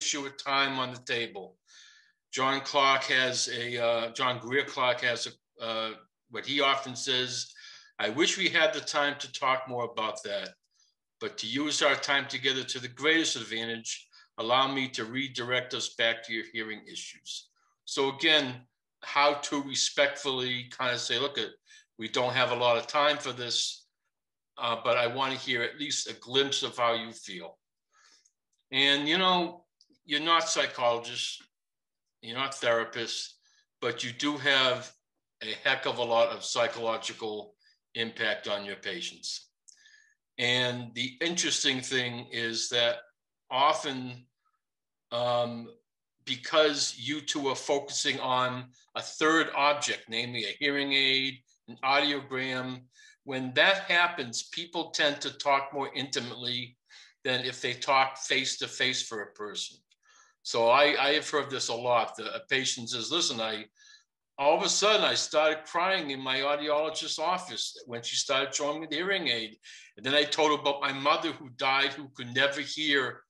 issue of time on the table. John Greer Clark has what he often says, I wish we had the time to talk more about that, but to use our time together to the greatest advantage, allow me to redirect us back to your hearing issues. So again, how to respectfully kind of say, look, we don't have a lot of time for this, but I want to hear at least a glimpse of how you feel. And, you know, you're not psychologists, you're not therapists, but you do have a heck of a lot of psychological impact on your patients. And the interesting thing is that often, because you two are focusing on a third object, namely a hearing aid, an audiogram, when that happens, people tend to talk more intimately than if they talk face-to-face for a person. So I have heard this a lot. A patient says, listen, all of a sudden I started crying in my audiologist's office when she started showing me the hearing aid. And then I told her about my mother who died, who could never hear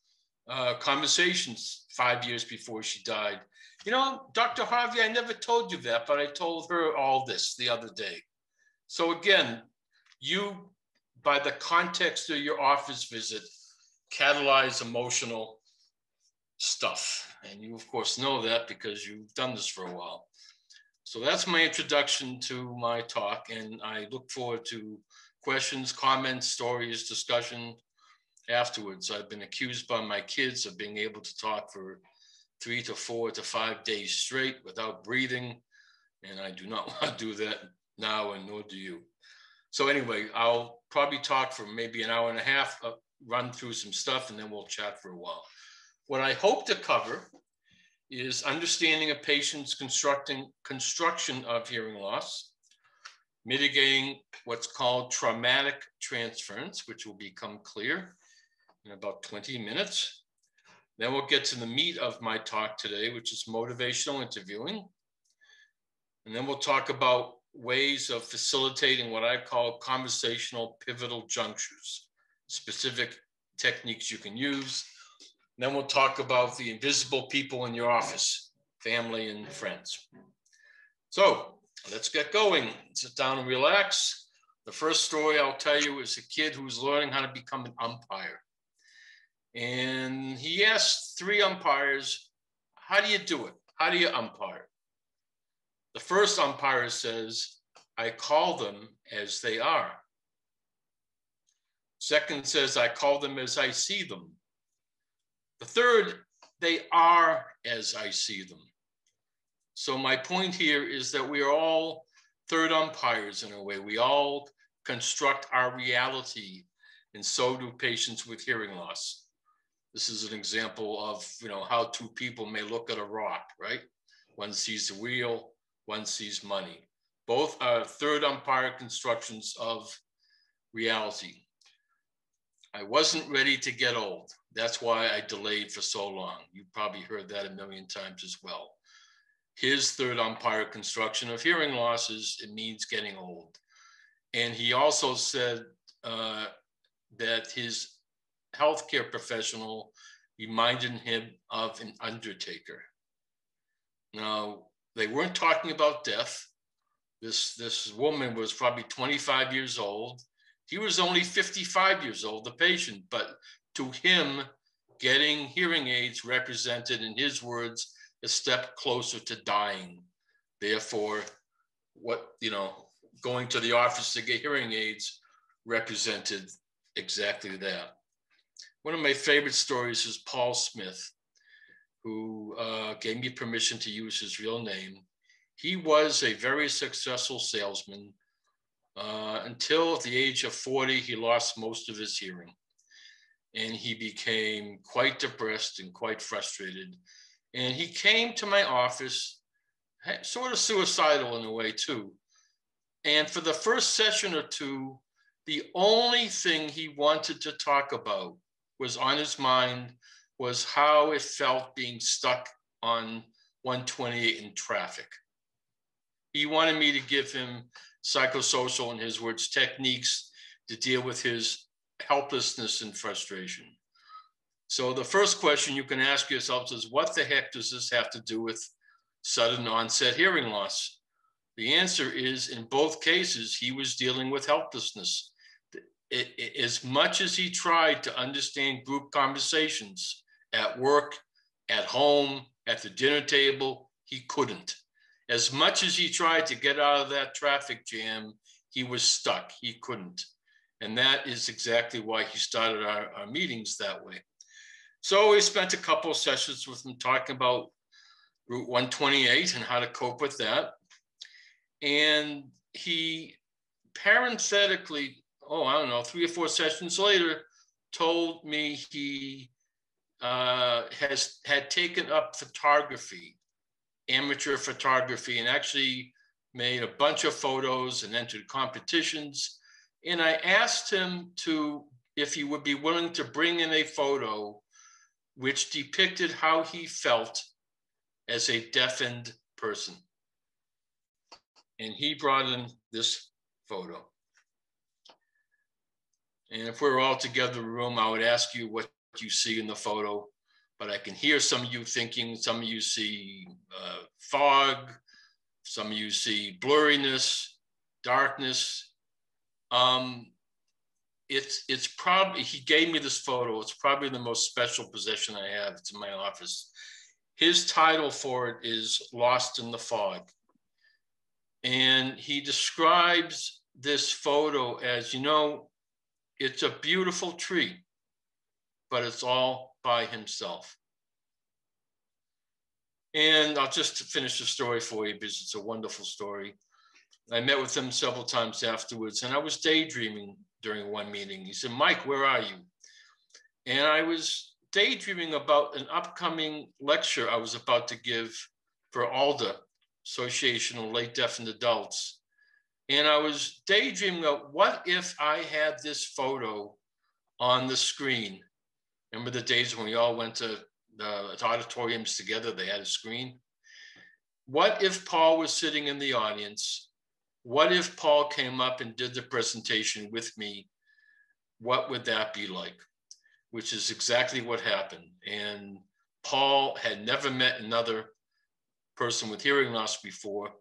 conversations 5 years before she died. You know, Dr. Harvey, I never told you that, but I told her all this the other day. So again, you, by the context of your office visit, catalyze emotional stuff. And you, of course, know that because you've done this for a while. So that's my introduction to my talk, and I look forward to questions, comments, stories, discussion afterwards. I've been accused by my kids of being able to talk for 3 to 4 to 5 days straight without breathing, and I do not want to do that now, and nor do you. So anyway, I'll probably talk for maybe an hour and a half, run through some stuff, and then we'll chat for a while. What I hope to cover is understanding a patient's construction of hearing loss, mitigating what's called traumatic transference, which will become clear in about 20 minutes. Then we'll get to the meat of my talk today, which is motivational interviewing. And then we'll talk about ways of facilitating what I call conversational pivotal junctures, specific techniques you can use. Then we'll talk about the invisible people in your office, family and friends. So let's get going. Sit down and relax. The first story I'll tell you is a kid who's learning how to become an umpire. And he asked 3 umpires, how do you do it? How do you umpire? The first umpire says, I call them as they are. Second says, I call them as I see them. The third, they are as I see them. So my point here is that we are all third umpires in a way. We all construct our reality, and so do patients with hearing loss. This is an example of, you know, how 2 people may look at a rock, right? One sees the wheel, one sees money. Both are third umpire constructions of reality. I wasn't ready to get old. That's why I delayed for so long. You probably heard that a million times as well. His third umpire construction of hearing loss is it means getting old. And he also said that his healthcare professional reminded him of an undertaker. Now, they weren't talking about death. This woman was probably 25 years old. He was only 55 years old, the patient, but to him, getting hearing aids represented, in his words, a step closer to dying. Therefore, going to the office to get hearing aids represented exactly that. One of my favorite stories is Paul Smith, who gave me permission to use his real name. He was a very successful salesman until at the age of 40, he lost most of his hearing. And he became quite depressed and quite frustrated. And he came to my office, sort of suicidal in a way too. And for the first session or 2, the only thing he wanted to talk about was on his mind was how it felt being stuck on 128 in traffic. He wanted me to give him psychosocial, in his words, techniques to deal with his helplessness and frustration. So the first question you can ask yourself is, what the heck does this have to do with sudden onset hearing loss? The answer is, in both cases, he was dealing with helplessness. As much as he tried to understand group conversations at work, at home, at the dinner table, he couldn't. As much as he tried to get out of that traffic jam, he was stuck. He couldn't. And that is exactly why he started our meetings that way. So we spent a couple of sessions with him talking about Route 128 and how to cope with that. And he parenthetically, I don't know, 3 or 4 sessions later, told me he had taken up photography, amateur photography, and actually made a bunch of photos and entered competitions. And I asked him if he would be willing to bring in a photo which depicted how he felt as a deafened person. And he brought in this photo. And if we were all together in the room, I would ask you what you see in the photo, but I can hear some of you thinking, some of you see fog, some of you see blurriness, darkness. It's probably, he gave me this photo. It's probably the most special possession I have. It's in my office. His title for it is Lost in the Fog. And he describes this photo as, it's a beautiful tree, but it's all by himself. And I'll just finish the story for you because it's a wonderful story. I met with him several times afterwards, and I was daydreaming during one meeting. He said, "Mike, where are you?" And I was daydreaming about an upcoming lecture I was about to give for ALDA, Association of Late Deaf and Adults. And I was daydreaming of, what if I had this photo on the screen? Remember the days when we all went to the auditoriums together, they had a screen? What if Paul was sitting in the audience? What if Paul came up and did the presentation with me? What would that be like? Which is exactly what happened. And Paul had never met another person with hearing loss before.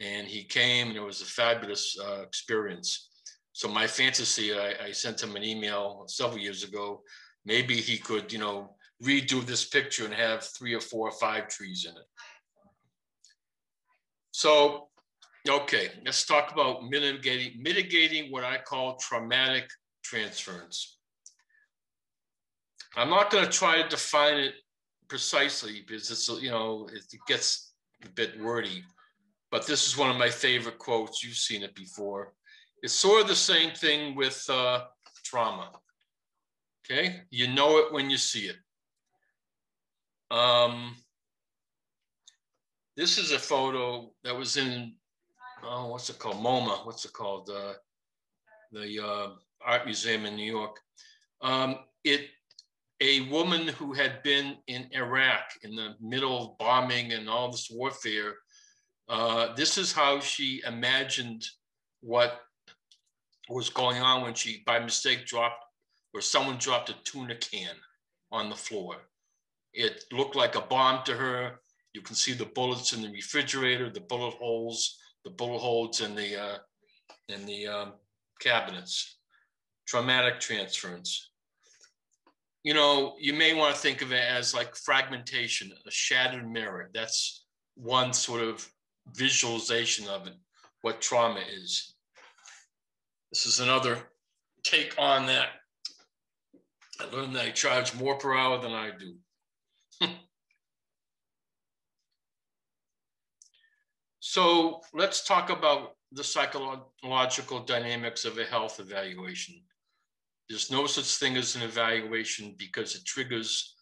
And he came, and it was a fabulous experience. So my fantasy, I sent him an email several years ago. Maybe he could, redo this picture and have 3 or 4 or 5 trees in it. So, okay, let's talk about mitigating what I call traumatic transference. I'm not going to try to define it precisely because it's, it gets a bit wordy, but this is one of my favorite quotes. You've seen it before. It's sort of the same thing with trauma. Okay, you know it when you see it. This is a photo that was in, what's it called? MoMA. What's it called? The art museum in New York. A woman who had been in Iraq in the middle of bombing and all this warfare. This is how she imagined what was going on when she, by mistake, someone dropped a tuna can on the floor. It looked like a bomb to her. You can see the bullets in the refrigerator, the bullet holes in the cabinets. Traumatic transference. You may want to think of it as like fragmentation, a shattered mirror. That's one sort of visualization of it, what trauma is. This is another take on that. I learned that I charge more per hour than I do. So let's talk about the psychological dynamics of a health evaluation. There's no such thing as an evaluation because it triggers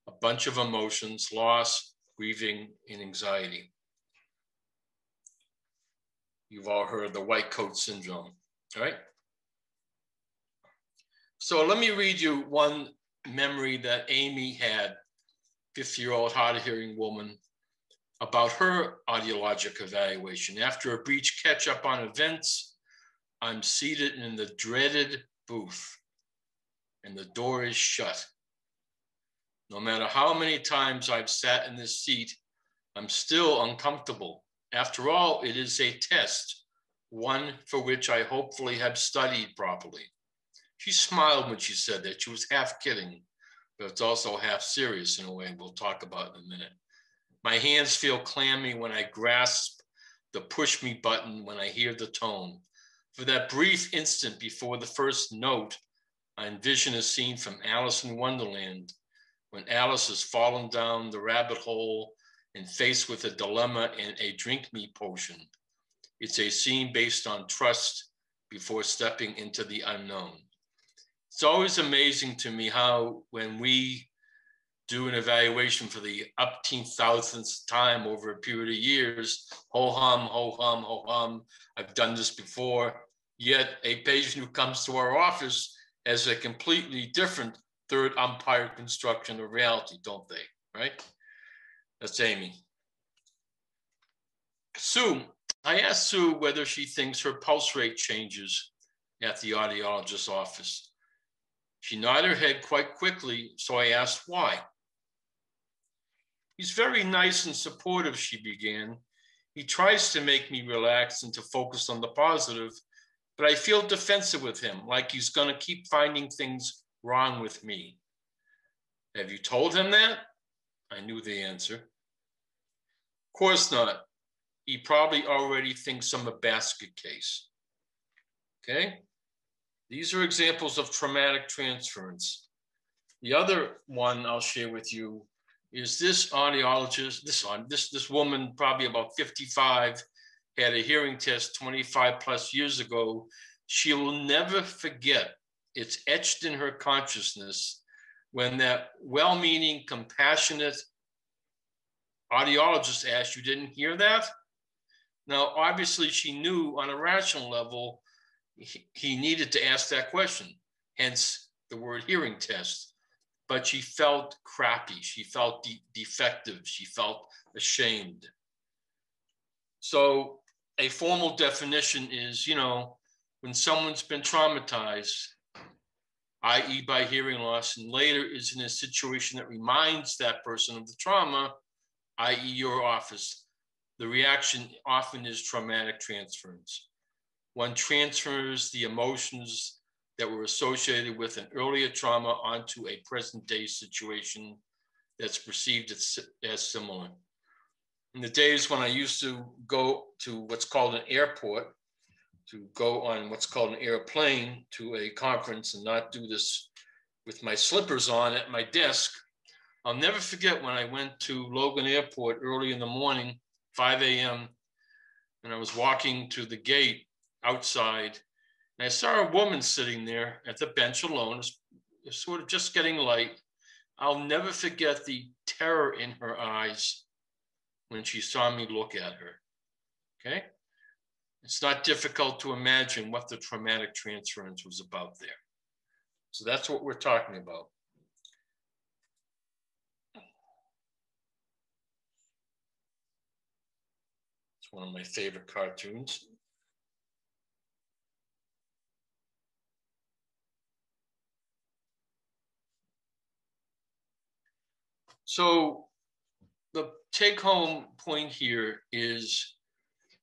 a bunch of emotions: loss, grieving, and anxiety. You've all heard of the white coat syndrome, all right? So let me read you one memory that Amy had, 50-year-old hard of hearing woman, about her audiologic evaluation. After a brief catch up on events, I'm seated in the dreaded booth and the door is shut. No matter how many times I've sat in this seat, I'm still uncomfortable. After all, it is a test, one for which I hopefully have studied properly. She smiled when she said that. She was half kidding, but it's also half serious in a way we'll talk about in a minute. My hands feel clammy when I grasp the push me button when I hear the tone. For that brief instant before the first note, I envision a scene from Alice in Wonderland when Alice has fallen down the rabbit hole and faced with a dilemma and a drink me potion. It's a scene based on trust before stepping into the unknown. It's always amazing to me how when we do an evaluation for the upteenth thousandth time over a period of years, ho hum, ho hum, ho hum, I've done this before, yet a patient who comes to our office has a completely different third umpire construction of reality, don't they, right? That's Amy. Sue, I asked Sue whether she thinks her pulse rate changes at the audiologist's office. She nodded her head quite quickly, so I asked why. He's very nice and supportive, she began. He tries to make me relax and to focus on the positive, but I feel defensive with him, like he's going to keep finding things wrong with me. Have you told him that? I knew the answer. Of course not. He probably already thinks I'm a basket case. Okay? These are examples of traumatic transference. The other one I'll share with you is this audiologist, this woman, probably about 55, had a hearing test 25 plus years ago. She will never forget, it's etched in her consciousness, when that well-meaning, compassionate audiologist asked, "You didn't hear that?" Now, obviously, she knew on a rational level, he needed to ask that question, hence the word hearing test. But she felt crappy. She felt defective. She felt ashamed. So a formal definition is, when someone's been traumatized, i.e. by hearing loss, and later is in a situation that reminds that person of the trauma, i.e. your office, the reaction often is traumatic transference. One transfers the emotions that were associated with an earlier trauma onto a present day situation that's perceived as similar. In the days when I used to go to what's called an airport, to go on what's called an airplane to a conference and not do this with my slippers on at my desk, I'll never forget when I went to Logan Airport early in the morning, 5 a.m., and I was walking to the gate outside, and I saw a woman sitting there at the bench alone, sort of just getting light. I'll never forget the terror in her eyes when she saw me look at her, okay? It's not difficult to imagine what the traumatic transference was about there. So that's what we're talking about. It's one of my favorite cartoons. So the take-home point here is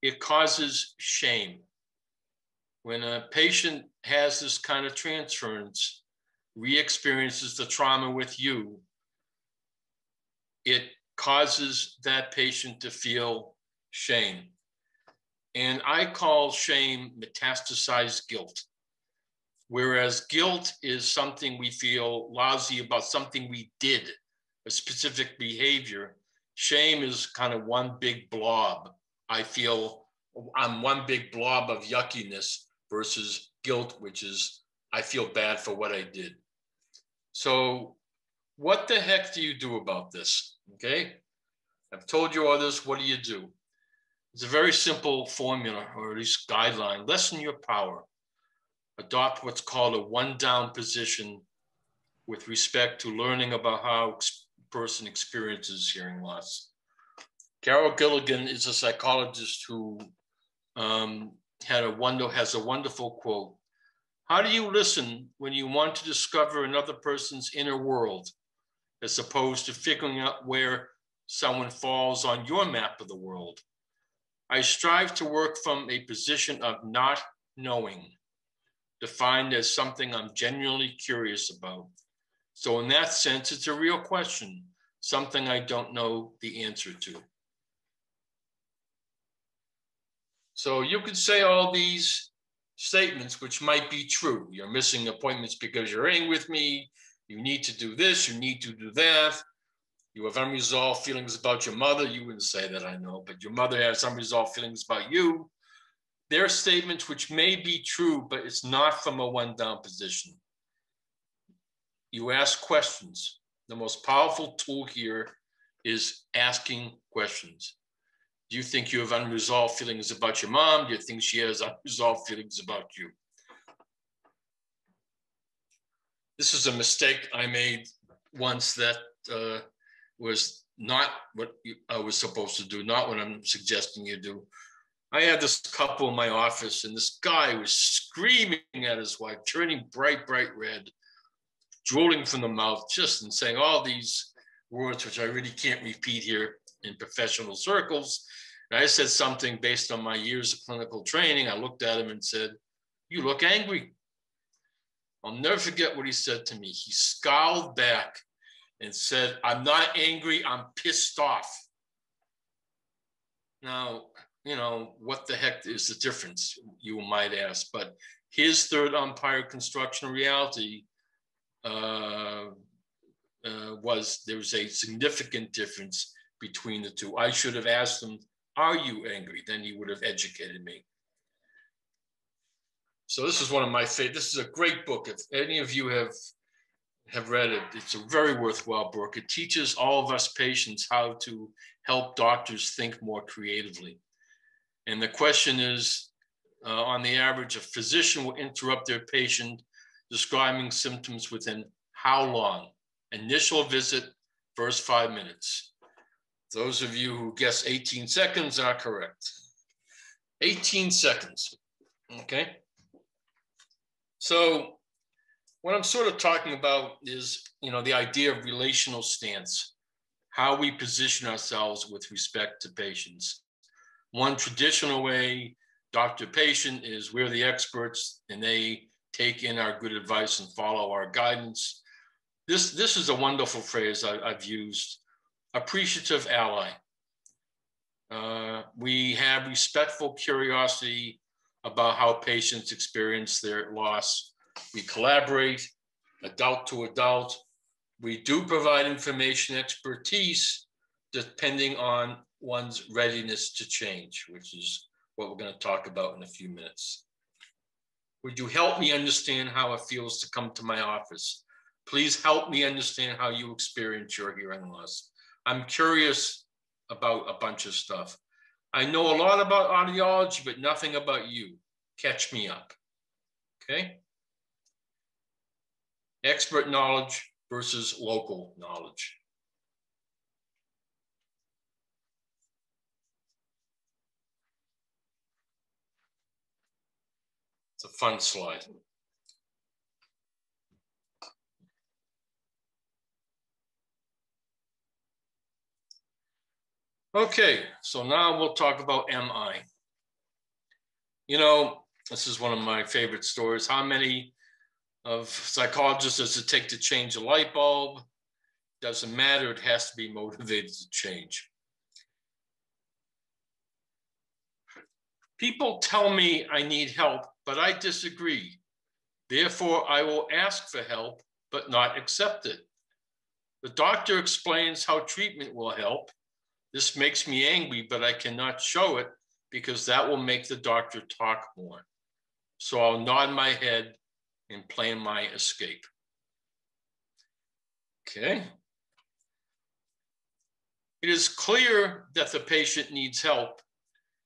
it causes shame. When a patient has this kind of transference, re-experiences the trauma with you, it causes that patient to feel shame. And I call shame metastasized guilt. Whereas guilt is something we feel lousy about, something we did, a specific behavior. Shame is kind of one big blob. I feel I'm one big blob of yuckiness versus guilt, which is I feel bad for what I did. So what the heck do you do about this? Okay, I've told you all this. What do you do? It's a very simple formula, or at least guideline. Lessen your power. Adopt what's called a one-down position with respect to learning about how a person experiences hearing loss. Carol Gilligan is a psychologist who has a wonderful quote. How do you listen when you want to discover another person's inner world? as opposed to figuring out where someone falls on your map of the world. I strive to work from a position of not knowing, defined as something I'm genuinely curious about. So in that sense, it's a real question, something I don't know the answer to. So you could say all these statements, which might be true. You're missing appointments because you're angry with me. You need to do this. You need to do that. You have unresolved feelings about your mother. You wouldn't say that, I know, but your mother has unresolved feelings about you. They're statements which may be true, but it's not from a one-down position. You ask questions. The most powerful tool here is asking questions. Do you think you have unresolved feelings about your mom? Do you think she has unresolved feelings about you? This is a mistake I made once that was not what I was supposed to do, not what I'm suggesting you do. I had this couple in my office, and this guy was screaming at his wife, turning bright, bright red, drooling from the mouth, just and saying all these words, which I really can't repeat here in professional circles. And I said something based on my years of clinical training. I looked at him and said, "You look angry." I'll never forget what he said to me. He scowled back and said, "I'm not angry, I'm pissed off." Now, you know, what the heck is the difference, you might ask, but his third umpire construction of reality was there was a significant difference between the two. I should have asked him, "Are you angry?" Then he would have educated me. So this is one of my favorites. This is a great book. If any of you have read it, it's a very worthwhile book. It teaches all of us patients how to help doctors think more creatively. And the question is, on the average, a physician will interrupt their patient describing symptoms within how long? Initial visit, first 5 minutes. Those of you who guess 18 seconds are correct. 18 seconds, okay? So what I'm sort of talking about is, you know, the idea of relational stance, how we position ourselves with respect to patients. One traditional way, doctor-patient, is we're the experts and they take in our good advice and follow our guidance. This is a wonderful phrase I've used, appreciative ally. We have respectful curiosity about how patients experience their loss. We collaborate, adult to adult. We do provide information expertise depending on one's readiness to change, which is what we're going to talk about in a few minutes. Would you help me understand how it feels to come to my office? Please help me understand how you experience your hearing loss. I'm curious about a bunch of stuff. I know a lot about audiology, but nothing about you. Catch me up, okay? Expert knowledge versus local knowledge. It's a fun slide. Okay, so now we'll talk about MI. You know, this is one of my favorite stories. How many of psychologists does it take to change a light bulb? Doesn't matter, it has to be motivated to change. People tell me I need help, but I disagree. Therefore, I will ask for help, but not accept it. The doctor explains how treatment will help. This makes me angry, but I cannot show it because that will make the doctor talk more. So I'll nod my head and plan my escape. Okay. It is clear that the patient needs help.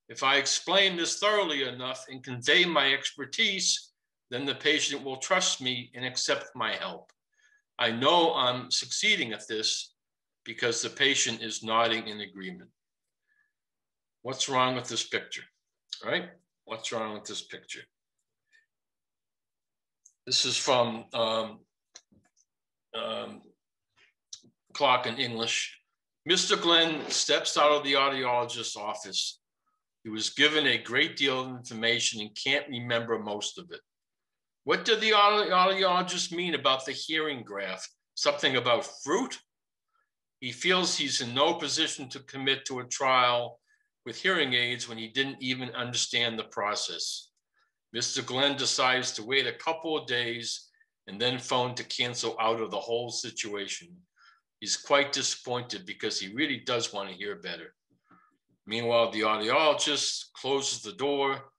If I explain this thoroughly enough and convey my expertise, then the patient will trust me and accept my help. I know I'm succeeding at this because the patient is nodding in agreement. What's wrong with this picture, right? What's wrong with this picture? This is from o'clock in English. Mr. Glenn steps out of the audiologist's office. He was given a great deal of information and can't remember most of it. What did the audiologist mean about the hearing graph? Something about fruit? He feels he's in no position to commit to a trial with hearing aids when he didn't even understand the process. Mr. Glenn decides to wait a couple of days and then phone to cancel out of the whole situation. He's quite disappointed because he really does want to hear better. Meanwhile, the audiologist closes the door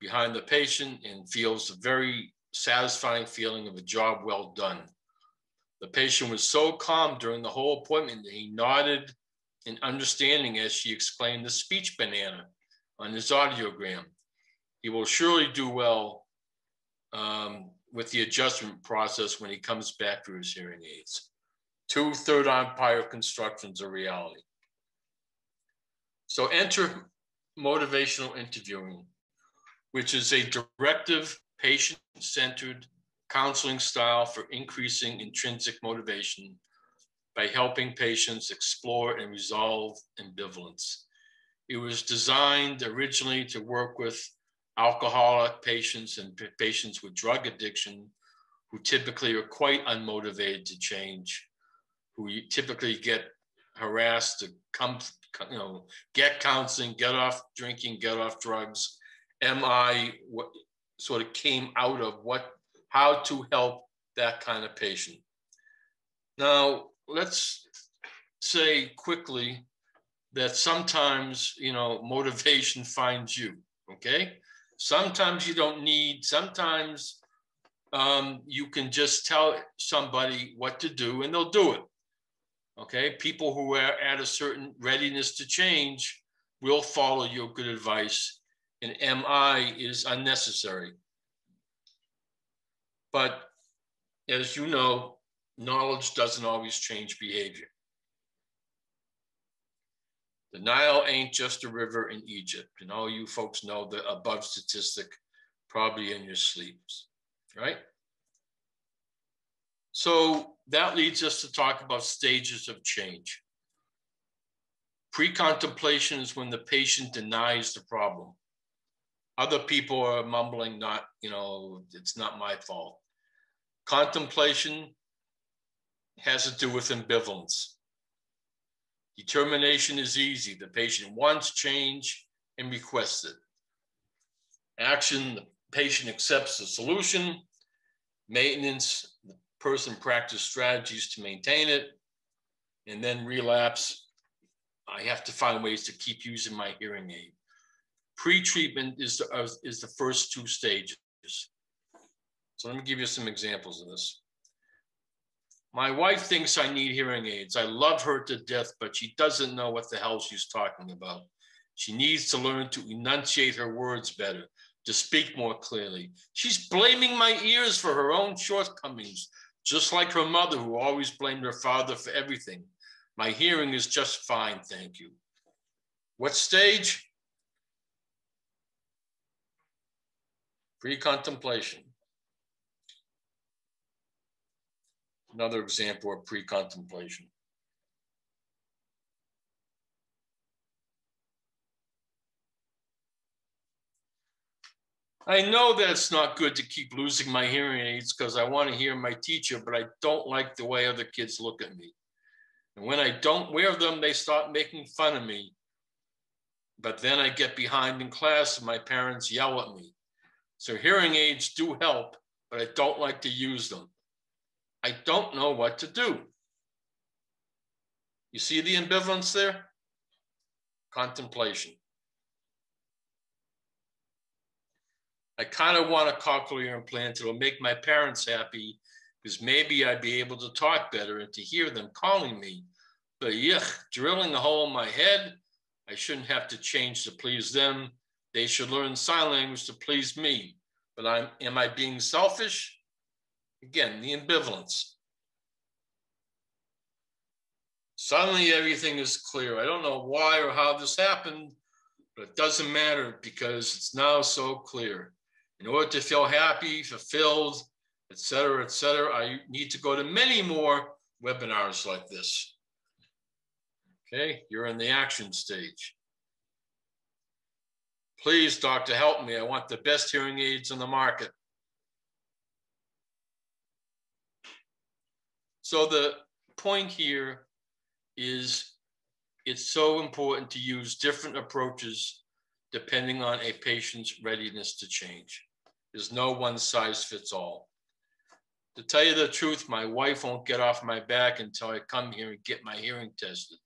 behind the patient and feels a very satisfying feeling of a job well done. The patient was so calm during the whole appointment that he nodded in understanding as she explained the speech banana on his audiogram. He will surely do well with the adjustment process when he comes back for his hearing aids. 2 third umpire constructions of reality. So enter motivational interviewing, which is a directive, patient-centered counseling style for increasing intrinsic motivation by helping patients explore and resolve ambivalence. It was designed originally to work with alcoholic patients and patients with drug addiction who typically are quite unmotivated to change, who typically get harassed to come, get counseling, get off drinking, get off drugs. MI what sort of came out of how to help that kind of patient. Now, let's say quickly that sometimes, motivation finds you, okay? Sometimes you don't need, sometimes you can just tell somebody what to do and they'll do it, okay? People who are at a certain readiness to change will follow your good advice, and MI is unnecessary. But as you know, knowledge doesn't always change behavior. The Nile ain't just a river in Egypt. And all you folks know the above statistic probably in your sleeps, right? So that leads us to talk about stages of change. Pre-contemplation is when the patient denies the problem. Other people are mumbling, it's not my fault. Contemplation has to do with ambivalence. Determination is easy. The patient wants change and requests it. Action, the patient accepts the solution. Maintenance, the person practices strategies to maintain it. And then relapse, I have to find ways to keep using my hearing aid. Pre-treatment is the first 2 stages. So let me give you some examples of this. My wife thinks I need hearing aids. I love her to death, but she doesn't know what the hell she's talking about. She needs to learn to enunciate her words better, to speak more clearly. She's blaming my ears for her own shortcomings, just like her mother, who always blamed her father for everything. My hearing is just fine, thank you. What stage? Pre-contemplation. Another example of pre-contemplation. I know that it's not good to keep losing my hearing aids because I want to hear my teacher, but I don't like the way other kids look at me. And when I don't wear them, they start making fun of me. But then I get behind in class and my parents yell at me. So hearing aids do help, but I don't like to use them. I don't know what to do. You see the ambivalence there? Contemplation. I kind of want a cochlear implant. It'll make my parents happy because maybe I'd be able to talk better and to hear them calling me. But yuck, drilling a hole in my head, I shouldn't have to change to please them. They should learn sign language to please me. But am I being selfish? Again, the ambivalence. Suddenly everything is clear. I don't know why or how this happened, but it doesn't matter because it's now so clear. In order to feel happy, fulfilled, et cetera, I need to go to many more webinars like this. Okay, you're in the action stage. Please, doctor, help me. I want the best hearing aids on the market. So the point here is it's so important to use different approaches depending on a patient's readiness to change. There's no one size fits all. To tell you the truth, my wife won't get off my back until I come here and get my hearing tested.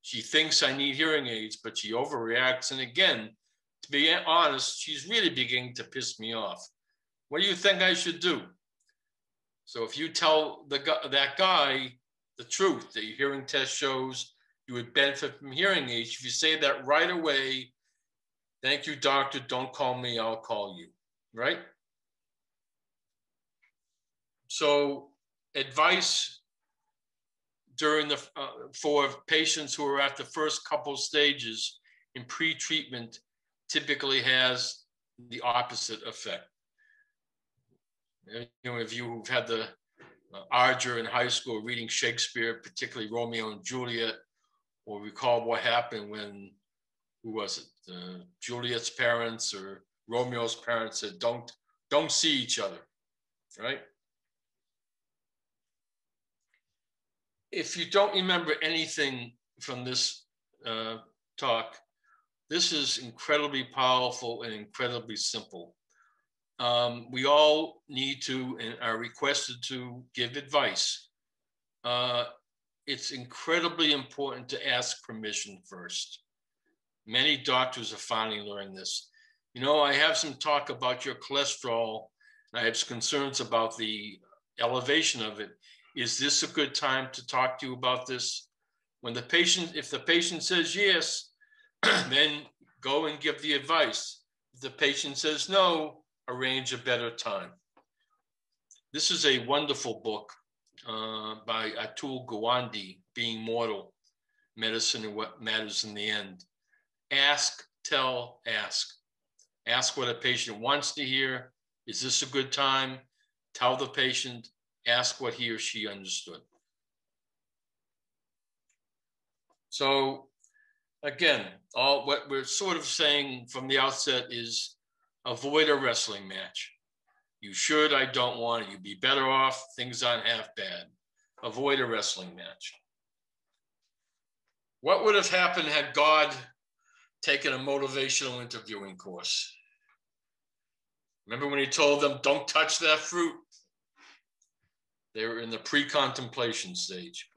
She thinks I need hearing aids, but she overreacts. And again, to be honest, she's really beginning to piss me off. What do you think I should do? So if you tell that guy the truth, that your hearing test shows you would benefit from hearing aids, if you say that right away, thank you, doctor, don't call me, I'll call you, right? So advice during the for patients who are at the first couple stages in pre-treatment typically has the opposite effect. You know, if you've had the ardor in high school reading Shakespeare, particularly Romeo and Juliet, or recall what happened when, who was it, Juliet's parents or Romeo's parents said, don't see each other, right? If you don't remember anything from this talk, this is incredibly powerful and incredibly simple. We all need to and are requested to give advice. It's incredibly important to ask permission first. Many doctors are finally learning this. You know, I have some talk about your cholesterol, and I have concerns about the elevation of it. Is this a good time to talk to you about this? When the patient, if the patient says yes, then go and give the advice. If the patient says no, arrange a better time. This is a wonderful book by Atul Gawande, Being Mortal, Medicine and What Matters in the End. Ask, tell, ask. Ask what a patient wants to hear. Is this a good time? Tell the patient, ask what he or she understood. So again, all what we're sort of saying from the outset is avoid a wrestling match. You should, I don't want it. You'd be better off, things aren't half bad. Avoid a wrestling match. What would have happened had God taken a motivational interviewing course? Remember when he told them, don't touch that fruit? They were in the pre-contemplation stage.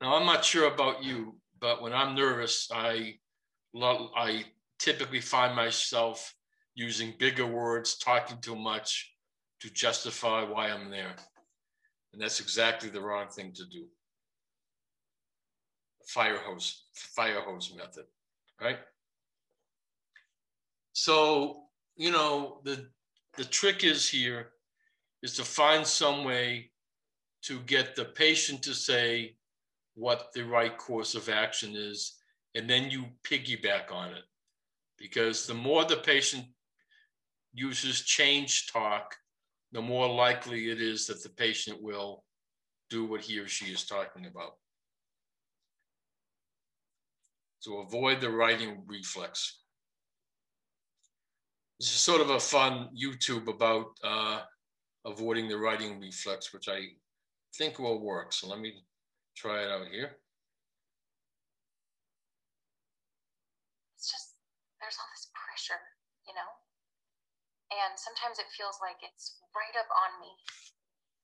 Now, I'm not sure about you, but when I'm nervous, I typically find myself using bigger words, talking too much to justify why I'm there. And that's exactly the wrong thing to do. Fire hose method, right? So, you know, the trick is here is to find some way to get the patient to say what the right course of action is, and then you piggyback on it. Because the more the patient uses change talk, the more likely it is that the patient will do what he or she is talking about. So avoid the writing reflex. This is sort of a fun YouTube about avoiding the writing reflex, which I think will work. So let me try it out here. It's just, there's all this pressure, you know? And sometimes it feels like it's right up on me.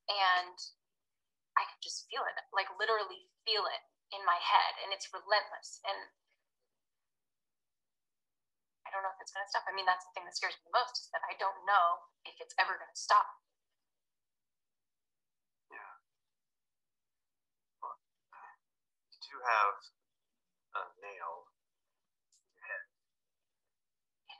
And I can just feel it, like literally feel it in my head. And it's relentless. And I don't know if it's going to stop. I mean, that's the thing that scares me the most, is that I don't know if it's ever going to stop. Yeah. Well, you do have a nail in your head.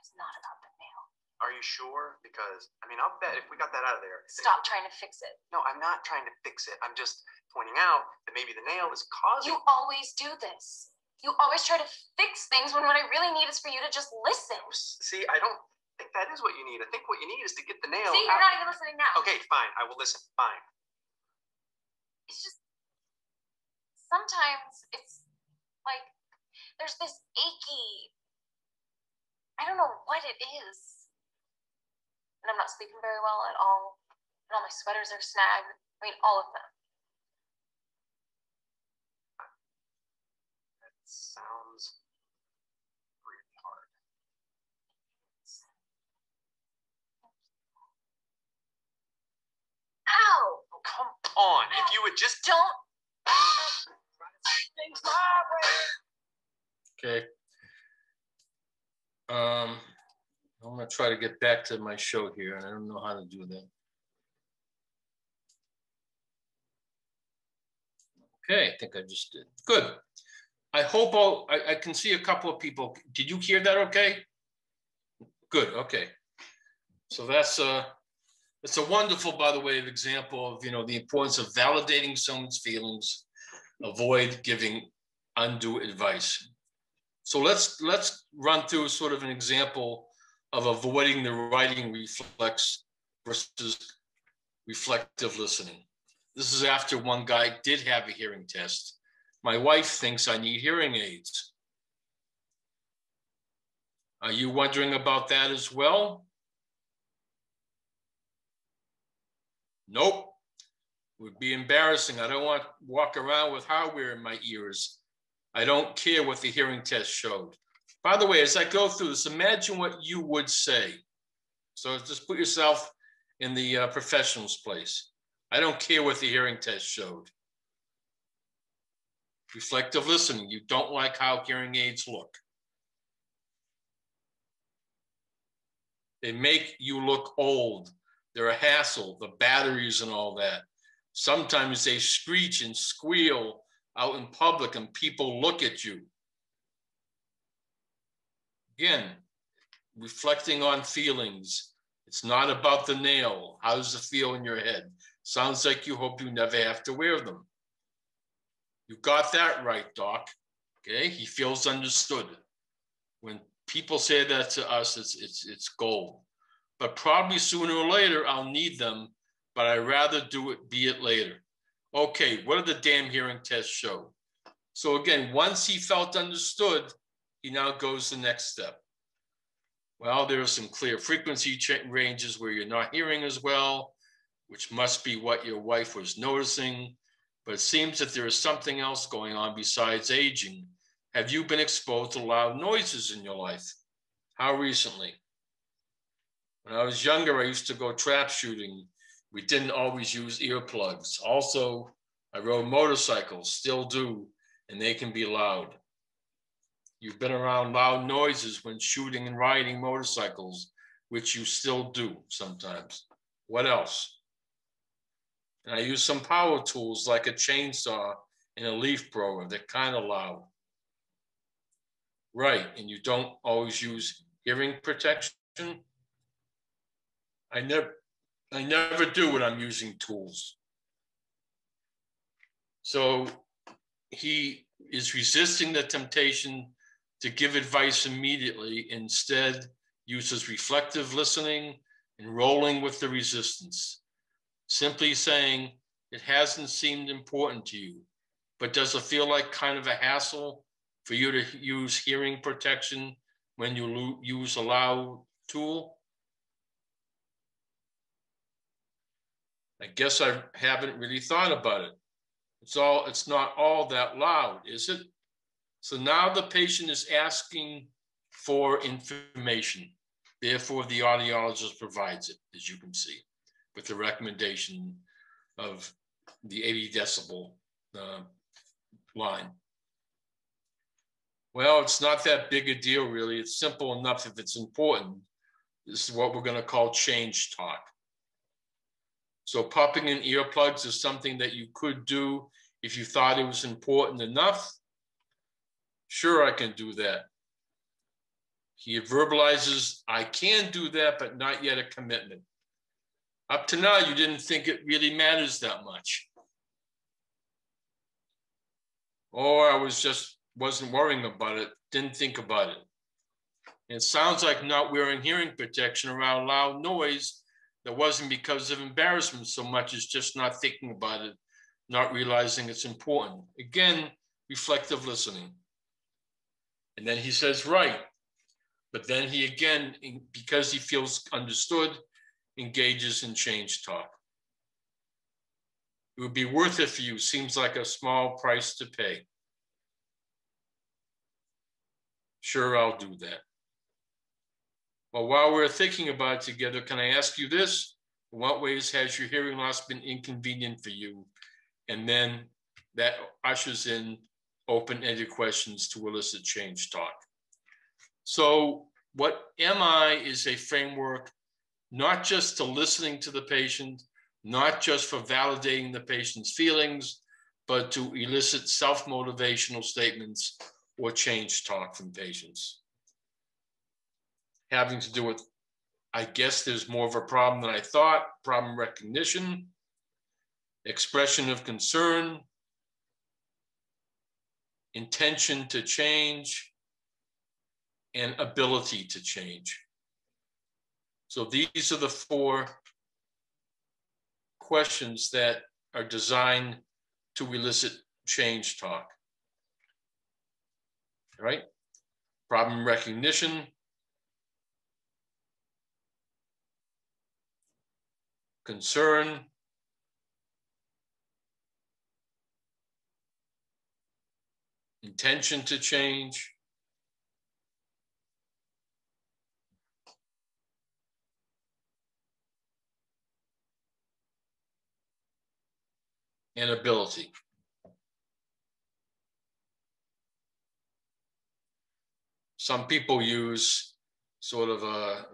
It's not about the nail. Are you sure? Because, I mean, I'll bet if we got that out of there. Stop trying to fix it. No, I'm not trying to fix it. I'm just pointing out that maybe the nail is causing. You always do this. You always try to fix things when what I really need is for you to just listen. See, I don't think that is what you need. I think what you need is to get the nail. See, you're not even listening now. Okay, fine. I will listen. Fine. It's just, sometimes it's like there's this achy, I don't know what it is. And I'm not sleeping very well at all. And all my sweaters are snagged. I mean, all of them. That sounds really hard. Ow! Oh, come on. If you would just Don't. things my way. Okay. I'm going to try to get back to my show here, and I don't know how to do that. Okay, I think I just did. Good. I hope I can see a couple of people. Did you hear that okay? Good, okay. So that's it's a wonderful, by the way, example of, the importance of validating someone's feelings, avoid giving undue advice. So let's run through sort of an example of avoiding the writing reflex versus reflective listening. This is after one guy did have a hearing test. My wife thinks I need hearing aids. Are you wondering about that as well? Nope. It would be embarrassing. I don't want to walk around with hardware in my ears. I don't care what the hearing test showed. By the way, as I go through this, imagine what you would say. So just put yourself in the professional's place. I don't care what the hearing test showed. Reflective listening. You don't like how hearing aids look. They make you look old. They're a hassle, the batteries and all that. Sometimes they screech and squeal out in public and people look at you. Again, reflecting on feelings. It's not about the nail. How does it feel in your head? Sounds like you hope you never have to wear them. You got that right, Doc. Okay, he feels understood. When people say that to us, it's gold. But probably sooner or later, I'll need them, but I'd rather be it later. Okay, what did the damn hearing test show? So again, once he felt understood, he now goes the next step. Well, there are some clear frequency ranges where you're not hearing as well, which must be what your wife was noticing. But it seems that there is something else going on besides aging. Have you been exposed to loud noises in your life? How recently? When I was younger, I used to go trap shooting. We didn't always use earplugs. Also, I rode motorcycles, still do, and they can be loud. You've been around loud noises when shooting and riding motorcycles, which you still do sometimes. What else? And I use some power tools like a chainsaw and a leaf blower. They're kind of loud. Right, and you don't always use hearing protection? I never do when I'm using tools. So he is resisting the temptation to give advice immediately, instead uses reflective listening and rolling with the resistance. Simply saying, it hasn't seemed important to you, but does it feel like kind of a hassle for you to use hearing protection when you use a loud tool? I guess I haven't really thought about it. It's not all that loud, is it? So now the patient is asking for information. Therefore, the audiologist provides it, as you can see, with the recommendation of the 80 decibel line. Well, it's not that big a deal, really. It's simple enough if it's important. This is what we're going to call change talk. So popping in earplugs is something that you could do if you thought it was important enough. Sure, I can do that. He verbalizes, I can do that, but not yet a commitment. Up to now, you didn't think it really matters that much. Or I wasn't worrying about it, didn't think about it. It sounds like not wearing hearing protection around loud noise that wasn't because of embarrassment so much as just not thinking about it not realizing it's important. Again, reflective listening. And then he says, right. But then he again, because he feels understood, engages in change talk. It would be worth it for you. Seems like a small price to pay. Sure, I'll do that. Well, while we're thinking about it together, can I ask you this? In what ways has your hearing loss been inconvenient for you? And then that ushers in open-ended questions to elicit change talk. So what MI is a framework, not just to listening to the patient, not just for validating the patient's feelings, but to elicit self-motivational statements or change talk from patients. Having to do with, I guess there's more of a problem than I thought, problem recognition, expression of concern, intention to change, and ability to change. So these are the 4 questions that are designed to elicit change talk. All right? Problem recognition, concern, intention to change, and ability. Some people use sort of a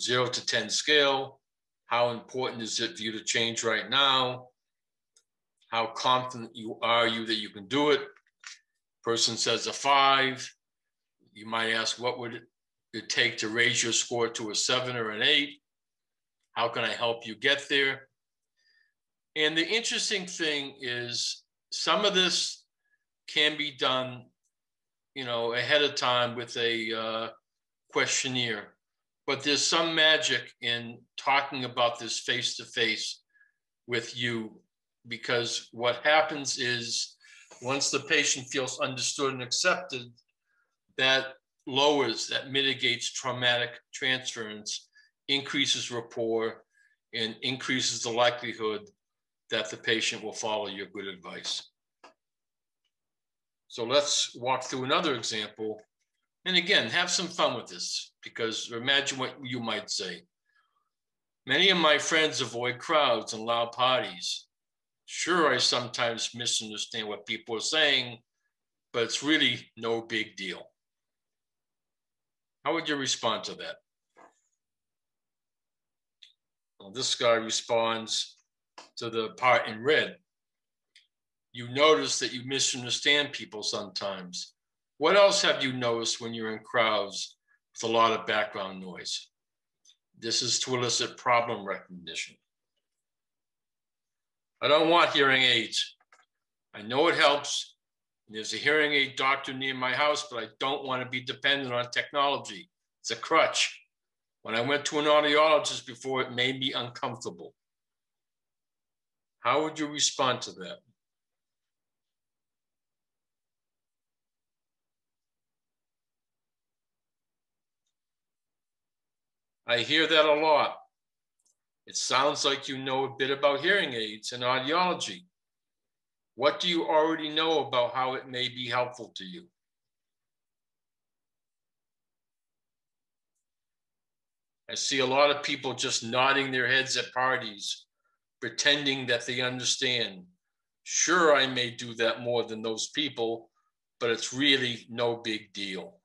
0 to 10 scale. How important is it for you to change right now? How confident are you that you can do it? Person says a 5. You might ask, what would it take to raise your score to a 7 or an 8? How can I help you get there? And the interesting thing is some of this can be done, ahead of time with a questionnaire, but there's some magic in talking about this face-to-face with you, because what happens is once the patient feels understood and accepted, that mitigates traumatic transference, increases rapport, and increases the likelihood that the patient will follow your good advice. So let's walk through another example. And again, have some fun with this, because imagine what you might say. Many of my friends avoid crowds and loud parties. Sure, I sometimes misunderstand what people are saying, but it's really no big deal. How would you respond to that? Well, this guy responds to the part in red. You notice that you misunderstand people sometimes. What else have you noticed when you're in crowds with a lot of background noise? This is to elicit problem recognition. I don't want hearing aids. I know it helps. There's a hearing aid doctor near my house, but I don't want to be dependent on technology. It's a crutch. When I went to an audiologist before, it made me uncomfortable. How would you respond to that? I hear that a lot. It sounds like you know a bit about hearing aids and audiology. What do you already know about how it may be helpful to you? I see a lot of people just nodding their heads at parties, pretending that they understand. Sure, I may do that more than those people, but it's really no big deal.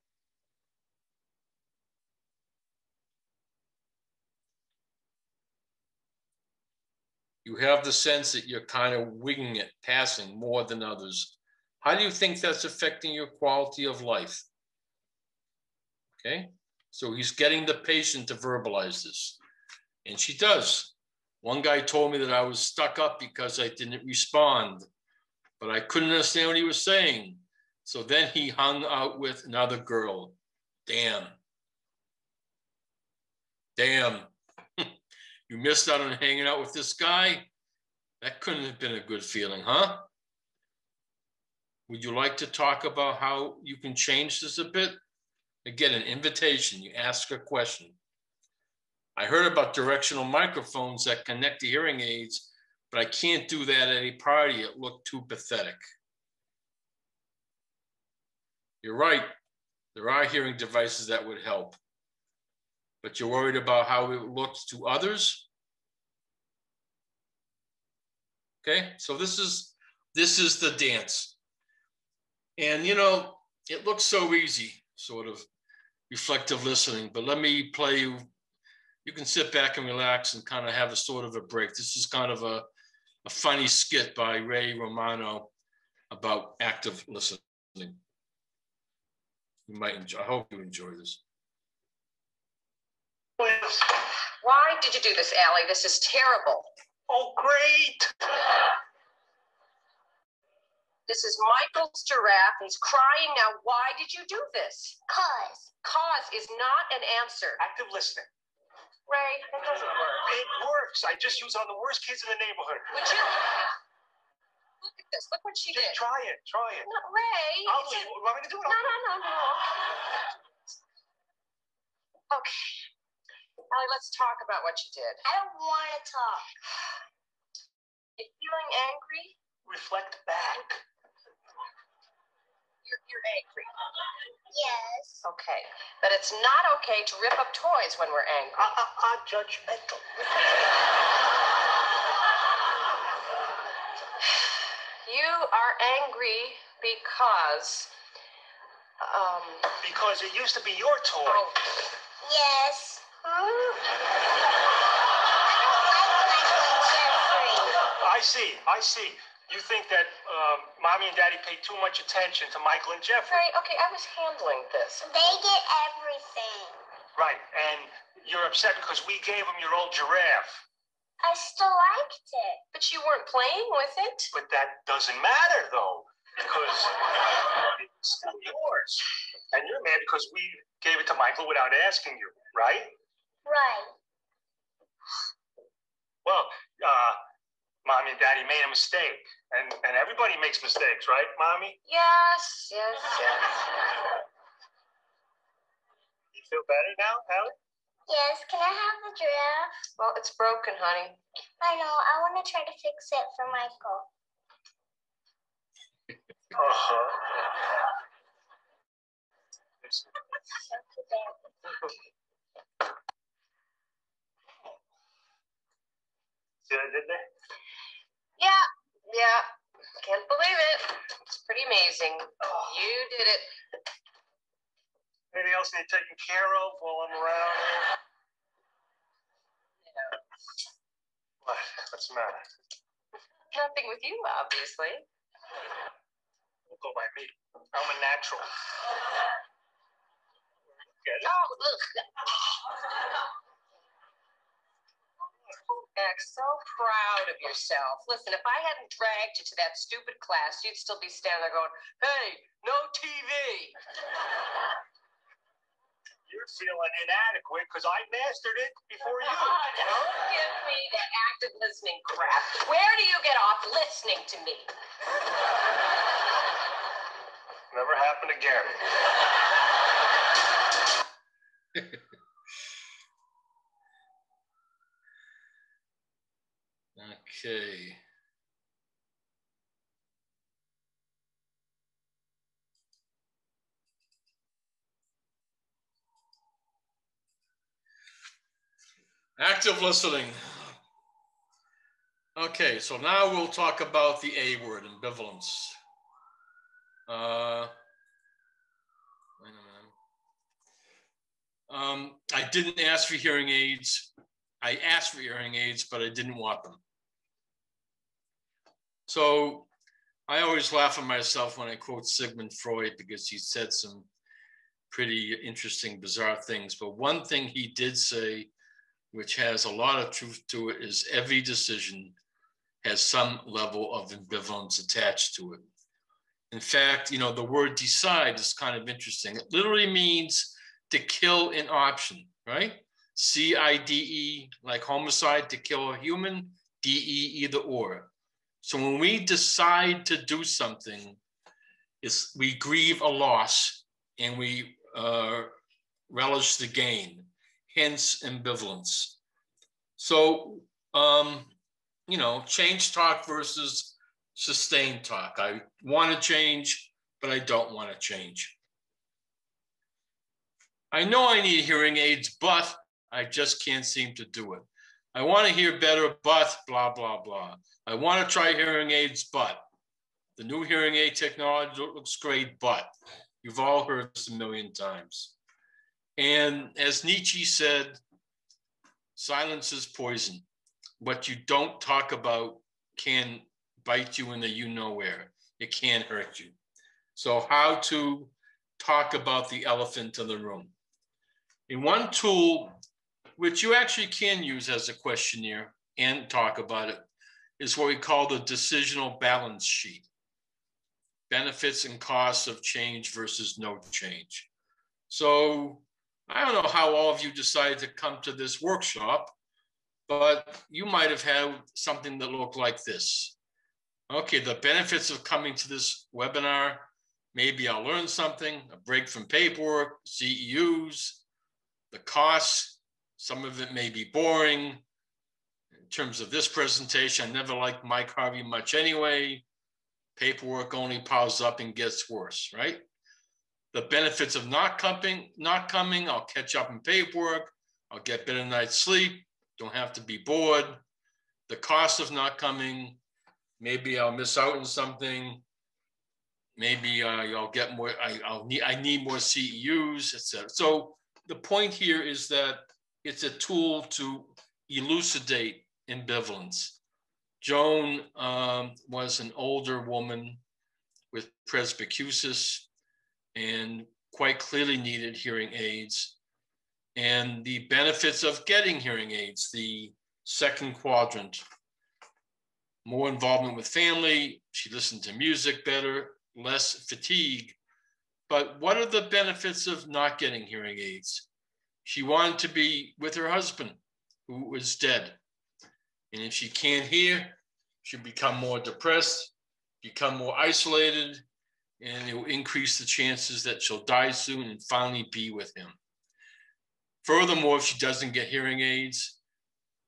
You have the sense that you're kind of winging it, passing more than others. How do you think that's affecting your quality of life? Okay, so he's getting the patient to verbalize this, and she does. One guy told me that I was stuck up because I didn't respond, but I couldn't understand what he was saying. So then he hung out with another girl. Damn. You missed out on hanging out with this guy? That couldn't have been a good feeling, huh? Would you like to talk about how you can change this a bit? Again, an invitation, you ask a question. I heard about directional microphones that connect to hearing aids, but I can't do that at a party. It looked too pathetic. You're right. There are hearing devices that would help, but you're worried about how it looks to others? Okay, so this is the dance. And you know, it looks so easy, sort of reflective listening, but let me play you. You can sit back and relax and kind of have a sort of a break. This is kind of a funny skit by Ray Romano about active listening. You might enjoy, I hope you enjoy this. Why did you do this, Allie? This is terrible. Oh, great. This is Michael's giraffe. He's crying now. Why did you do this? Cause. Cause is not an answer. Active listening. Ray, that doesn't work. It works. I just use on the worst kids in the neighborhood. Would you? Look at this. Look what she did. Try it. Try it. No, Ray. I'll do it. You want me to do it? No. Okay. Allie, let's talk about what you did. I don't want to talk. You're feeling angry? Reflect back. You're angry. Yes. Okay. But it's not okay to rip up toys when we're angry. Judgmental. You are angry because Because it used to be your toy. oh, Yes. huh? I see. You think that Mommy and Daddy pay too much attention to Michael and Jeffrey. Ray, okay, I was handling this. They get everything. Right, and you're upset because we gave them your old giraffe. I still liked it. But you weren't playing with it. But that doesn't matter, though, because it's still yours. And you're mad because we gave it to Michael without asking you, right? Right. Well, Mommy and Daddy made a mistake. And everybody makes mistakes, right, Mommy? Yes. You feel better now, Allie? Yes, can I have the giraffe? Well, it's broken, honey. I know, I want to try to fix it for Michael. Uh-huh. See what I did there? Yeah. Can't believe it. It's pretty amazing. You did it. Anything else need taken care of while I'm around? What? What's the matter? Nothing with you, obviously. Don't go by me. I'm a natural. Get it? Oh, look. Act so proud of yourself. Listen, if I hadn't dragged you to that stupid class, you'd still be standing there going, hey, no TV. You're feeling inadequate because I mastered it before you. Oh, don't give me the active listening crap. Where do you get off listening to me? Never happened again. Okay. Active listening. Okay, so now we'll talk about the A word, ambivalence. Wait a minute. I didn't ask for hearing aids. I asked for hearing aids, but I didn't want them. So I always laugh at myself when I quote Sigmund Freud because he said some pretty interesting, bizarre things. But one thing he did say, which has a lot of truth to it, is every decision has some level of ambivalence attached to it. In fact, you know, the word decide is kind of interesting. It literally means to kill an option, right? C-I-D-E, like homicide, to kill a human, D-E, either or. So when we decide to do something, we grieve a loss and we relish the gain, hence ambivalence. So, you know, change talk versus sustained talk. I want to change, but I don't want to change. I know I need hearing aids, but I just can't seem to do it. I want to hear better, but blah, blah, blah. I want to try hearing aids, but the new hearing aid technology looks great, but you've all heard this a million times. And as Nietzsche said, silence is poison. What you don't talk about can bite you in the you-know-where. It can hurt you. So how to talk about the elephant in the room. In one tool, which you actually can use as a questionnaire and talk about it, is what we call the decisional balance sheet. Benefits and costs of change versus no change. So I don't know how all of you decided to come to this workshop, but you might have had something that looked like this. Okay, the benefits of coming to this webinar, maybe I'll learn something, a break from paperwork, CEUs, the costs, some of it may be boring. In terms of this presentation, I never liked Mike Harvey much anyway. Paperwork only piles up and gets worse, right? The benefits of not coming, I'll catch up in paperwork, I'll get better night's sleep, don't have to be bored. The cost of not coming, maybe I'll miss out on something, maybe I'll get more, I need more CEUs, etc. So the point here is that it's a tool to elucidate ambivalence. Joan was an older woman with presbycusis and quite clearly needed hearing aids. And the benefits of getting hearing aids, the second quadrant, more involvement with family, she listened to music better, less fatigue. But what are the benefits of not getting hearing aids? She wanted to be with her husband, who was dead. And if she can't hear, she'll become more depressed, become more isolated, and it will increase the chances that she'll die soon and finally be with him. Furthermore, if she doesn't get hearing aids,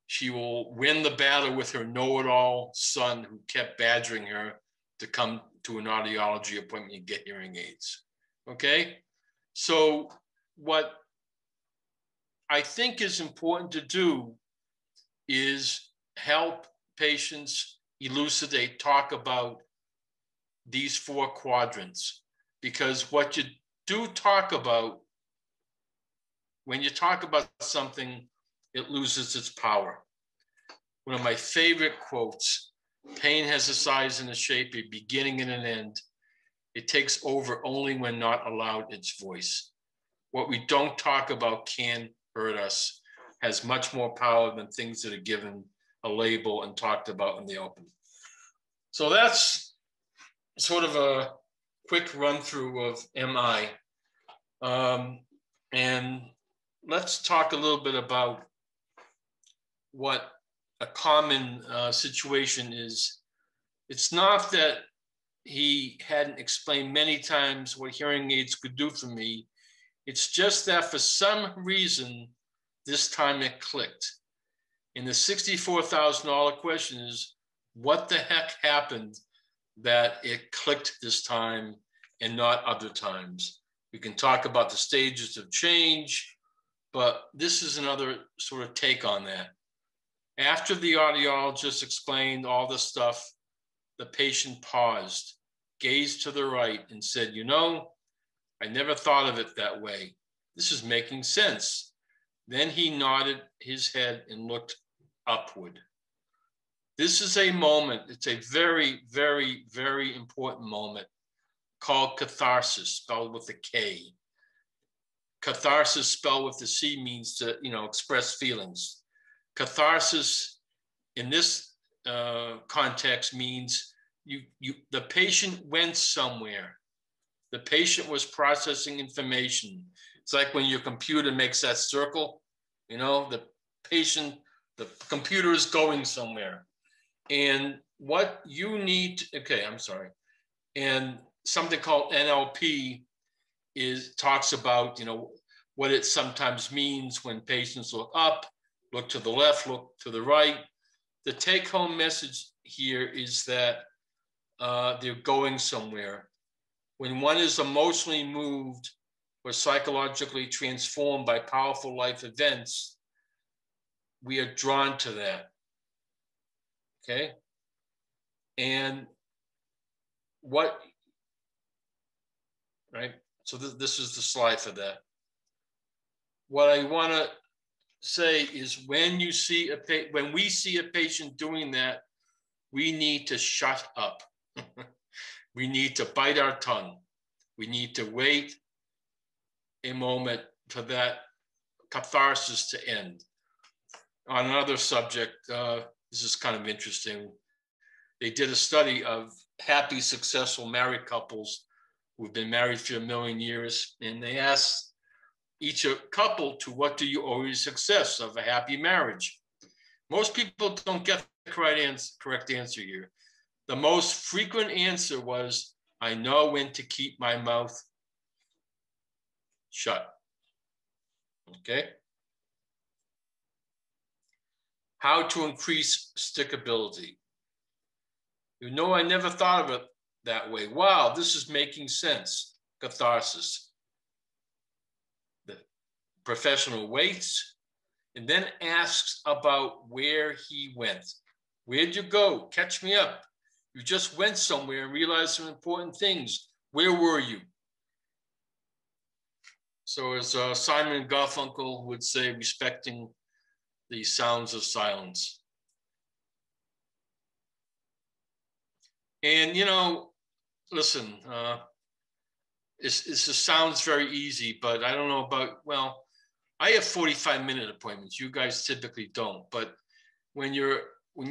she will win the battle with her know-it-all son who kept badgering her to come to an audiology appointment and get hearing aids. Okay? So what I think is important to do is help patients elucidate, talk about these four quadrants, because what you do talk about, when you talk about something, it loses its power. One of my favorite quotes, pain has a size and a shape, a beginning and an end. It takes over only when not allowed its voice. What we don't talk about can hurt us, has much more power than things that are given a label and talked about in the open. So that's sort of a quick run through of MI. And let's talk a little bit about what a common situation is. It's not that he hadn't explained many times what hearing aids could do for me. It's just that for some reason, this time it clicked. And the $64,000 question is, what the heck happened that it clicked this time and not other times? We can talk about the stages of change, but this is another sort of take on that. After the audiologist explained all the stuff, the patient paused, gazed to the right and said, you know, I never thought of it that way. This is making sense. Then he nodded his head and looked upward. This is a moment, it's a very, very, very important moment called catharsis, spelled with a K. Catharsis spelled with the C means to, express feelings. Catharsis in this context means the patient went somewhere. The patient was processing information. It's like when your computer makes that circle, the computer is going somewhere. And what you need, okay, I'm sorry. And something called NLP talks about, what it sometimes means when patients look up, look to the left, look to the right. The take-home message here is that they're going somewhere. When one is emotionally moved or psychologically transformed by powerful life events, we are drawn to that. Okay? And right? So this is the slide for that. What I want to say is when we see a patient doing that, we need to shut up. We need to bite our tongue. We need to wait a moment for that catharsis to end. On another subject, this is kind of interesting. They did a study of happy, successful married couples who've been married for 1 million years, and they asked each couple to what do you owe your success of a happy marriage? Most people don't get the correct answer here. The most frequent answer was, I know when to keep my mouth shut. Okay? How to increase stickability. I never thought of it that way. Wow, this is making sense. Catharsis. The professional waits and then asks about where he went. Where'd you go? Catch me up. You just went somewhere and realized some important things. Where were you? So as Simon Garfunkel would say, respecting the sounds of silence. And, listen, it just sounds very easy, but I don't know about, I have 45-minute appointments. You guys typically don't, but when you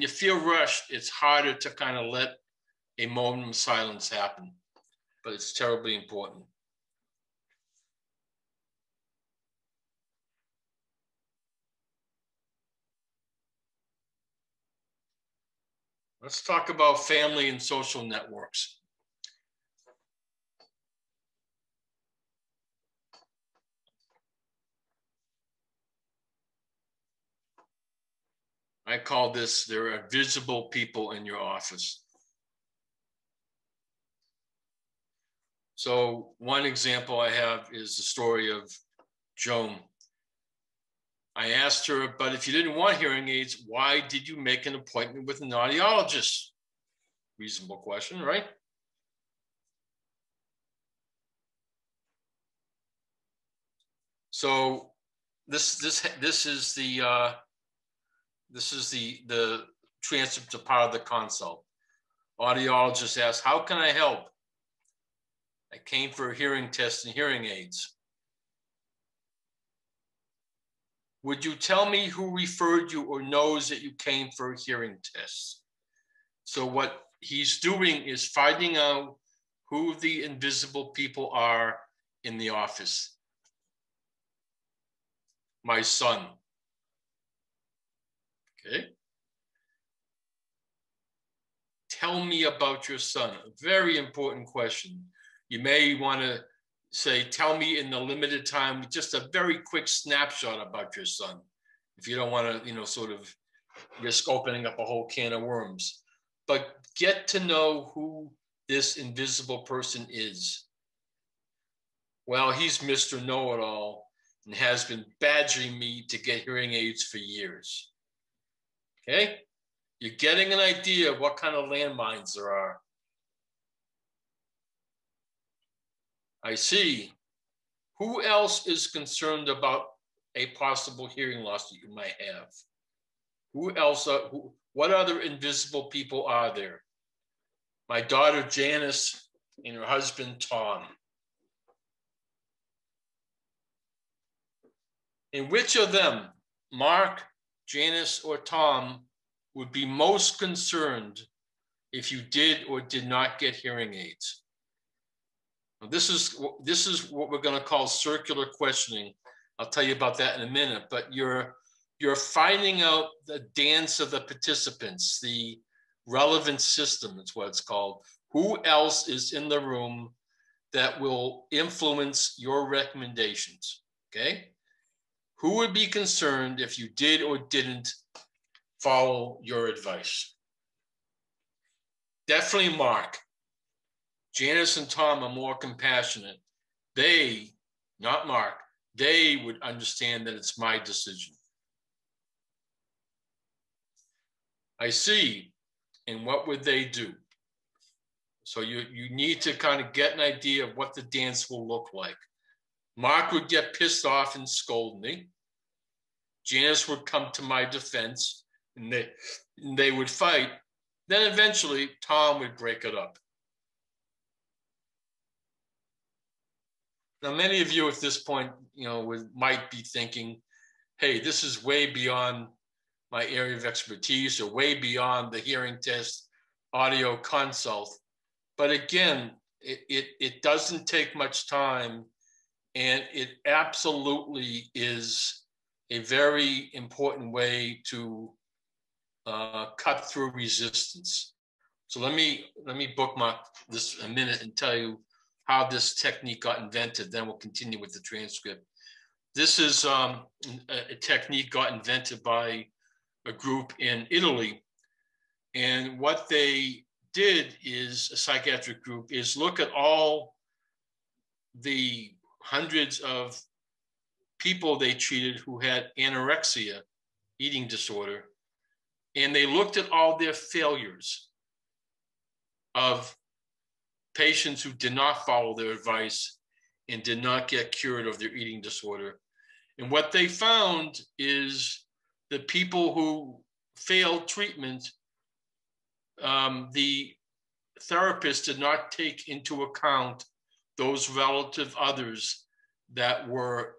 feel rushed, it's harder to kind of let a moment of silence happen, but it's terribly important. Let's talk about family and social networks. I call this, there are visible people in your office. So one example I have is the story of Joan. I asked her, but if you didn't want hearing aids, why did you make an appointment with an audiologist? Reasonable question, right? So this is the transcript of part of the consult. Audiologist asks, how can I help? I came for a hearing test and hearing aids. Would you tell me who referred you or knows that you came for a hearing test? So what he's doing is finding out who the invisible people are in the office. My son. Okay. Tell me about your son. A very important question. You may want to say, tell me in the limited time, just a very quick snapshot about your son. If you don't want to, sort of risk opening up a whole can of worms. But get to know who this invisible person is. Well, he's Mr. Know-it-all and has been badgering me to get hearing aids for years. Okay? You're getting an idea of what kind of landmines there are. I see. Who else is concerned about a possible hearing loss that you might have? Who else? What other invisible people are there? My daughter Janice and her husband Tom. And which of them, Mark, Janice, or Tom, would be most concerned if you did or did not get hearing aids? Now, this is what we're going to call circular questioning. I'll tell you about that in a minute, but you're finding out the dance of the participants, the relevant system, is what it's called. Who else is in the room that will influence your recommendations, okay? Who would be concerned if you did or didn't follow your advice? Definitely Mark. Janice and Tom are more compassionate. They, not Mark, they would understand that it's my decision. I see. And what would they do? So you need to kind of get an idea of what the dance will look like. Mark would get pissed off and scold me. Janice would come to my defense, and they would fight. Then eventually, Tom would break it up. Now, many of you at this point, might be thinking, hey, this is way beyond my area of expertise or way beyond the hearing test audio consult. But again, it doesn't take much time, and it absolutely is a very important way to cut through resistance. So let me bookmark this a minute and tell you how this technique got invented. Then we'll continue with the transcript. This is a technique got invented by a group in Italy, and what they did is, a psychiatric group, is look at all the hundreds of people they treated who had anorexia, eating disorder, and they looked at all their failures of patients who did not follow their advice and did not get cured of their eating disorder. And what they found is the people who failed treatment, the therapist did not take into account those relative others that were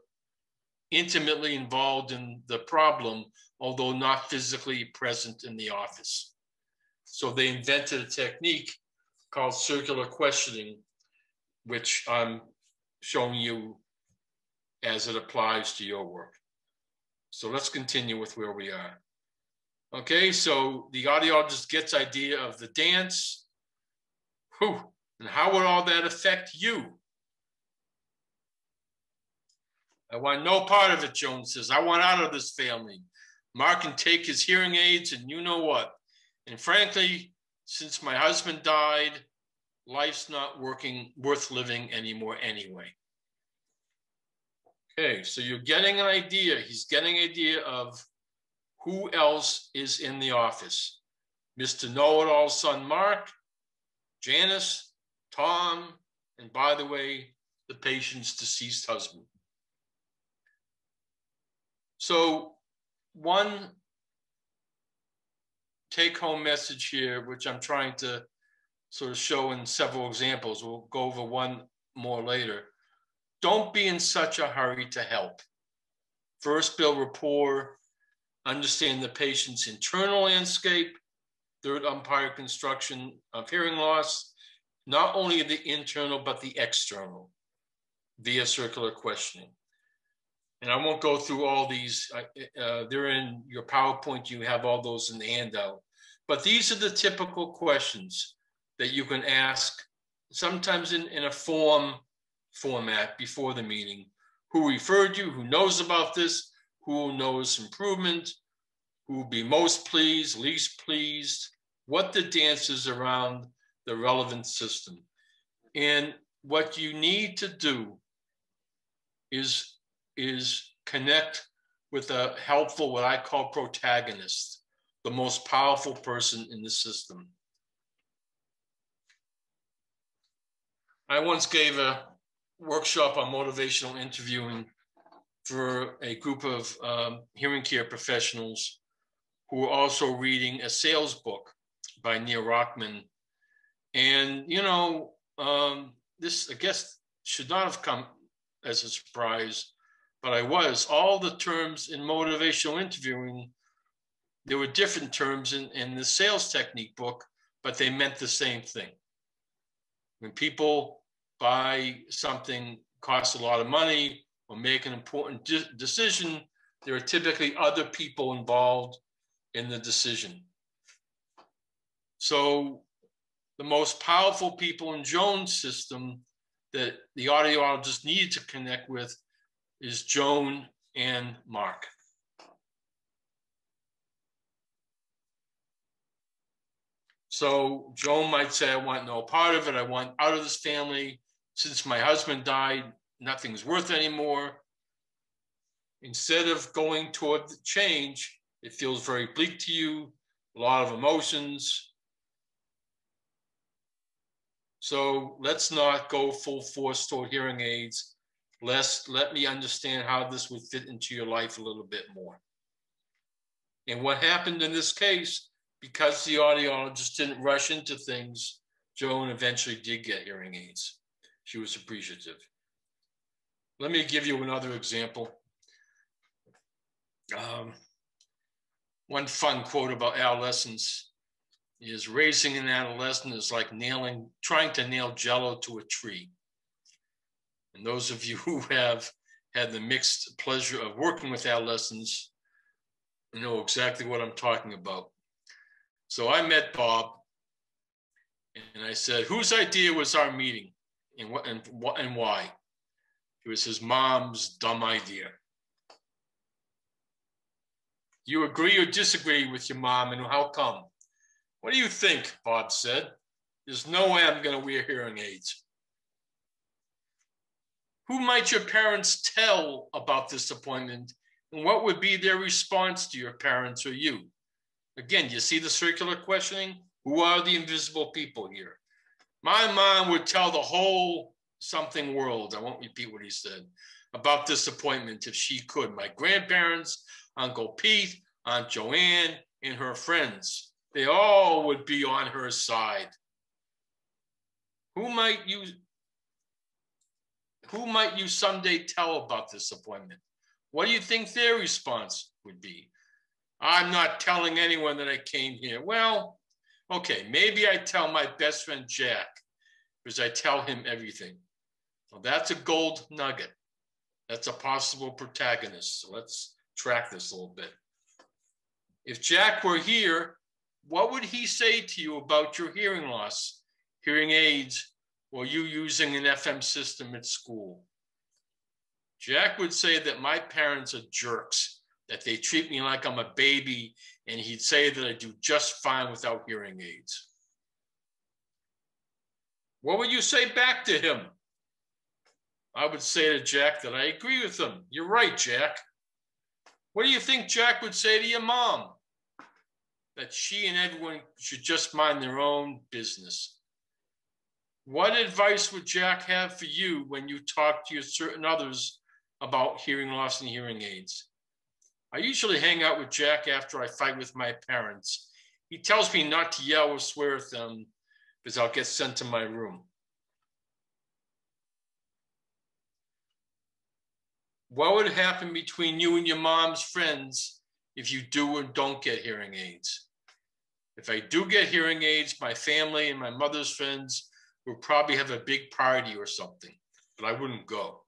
intimately involved in the problem, although not physically present in the office. So they invented a technique called circular questioning, which I'm showing you as it applies to your work. So let's continue with where we are. Okay, so the audiologist gets idea of the dance. Whew, and how would all that affect you? I want no part of it, Jones says. I want out of this family. Mark can take his hearing aids and you know what. And frankly, since my husband died, life's not worth living anymore anyway. Okay, so you're getting an idea. He's getting an idea of who else is in the office. Mr. Know-it-all son Mark, Janice, Tom, and by the way, the patient's deceased husband. So one take-home message here, which I'm trying to sort of show in several examples. We'll go over one more later. Don't be in such a hurry to help. First, build rapport, understand the patient's internal landscape, third, umpire construction of hearing loss, not only the internal, but the external via circular questioning. And I won't go through all these. They're in your PowerPoint. You have all those in the handout. But these are the typical questions that you can ask, sometimes in a format before the meeting. Who referred you? Who knows about this? Who knows improvement? Who will be most pleased, least pleased? What the dance is around the relevant system. And what you need to do is connect with a helpful, what I call protagonist, the most powerful person in the system. I once gave a workshop on motivational interviewing for a group of hearing care professionals who were also reading a sales book by Neil Rockman. And, this, I guess, should not have come as a surprise, but I was. All the terms in motivational interviewing, there were different terms in the sales technique book, but they meant the same thing. When people buy something costs a lot of money or make an important decision, there are typically other people involved in the decision. So the most powerful people in Joan's system that the audiologist needed to connect with is Joan and Mark. So Joan might say, I want no part of it. I want out of this family. Since my husband died, nothing's worth anymore. Instead of going toward the change, it feels very bleak to you, a lot of emotions. So let's not go full force toward hearing aids. Let me understand how this would fit into your life a little bit more. And what happened in this case, because the audiologist didn't rush into things, Joan eventually did get hearing aids. She was appreciative. Let me give you another example. One fun quote about adolescents is raising an adolescent is like trying to nail Jell-O to a tree. And those of you who have had the mixed pleasure of working with adolescents know exactly what I'm talking about. So I met Bob and I said, whose idea was our meeting and why? It was his mom's dumb idea. You agree or disagree with your mom, and how come? What do you think? Bob said. There's no way I'm going to wear hearing aids. Who might your parents tell about this appointment, and what would be their response to your parents or you? Again, you see the circular questioning? Who are the invisible people here? My mom would tell the whole something world, I won't repeat what he said, about this appointment if she could. My grandparents, Uncle Pete, Aunt Joanne, and her friends, they all would be on her side. Who might you someday tell about this appointment? What do you think their response would be? I'm not telling anyone that I came here. Well, okay, maybe I tell my best friend Jack, because I tell him everything. Well, that's a gold nugget. That's a possible protagonist. So let's track this a little bit. If Jack were here, what would he say to you about your hearing loss, hearing aids, or you using an FM system at school? Jack would say that my parents are jerks, that they treat me like I'm a baby, and he'd say that I do just fine without hearing aids. What would you say back to him? I would say to Jack that I agree with him. You're right, Jack. What do you think Jack would say to your mom? That she and everyone should just mind their own business. What advice would Jack have for you when you talk to your certain others about hearing loss and hearing aids? I usually hang out with Jack after I fight with my parents. He tells me not to yell or swear at them because I'll get sent to my room. What would happen between you and your mom's friends if you do or don't get hearing aids? If I do get hearing aids, my family and my mother's friends would probably have a big party or something, but I wouldn't go.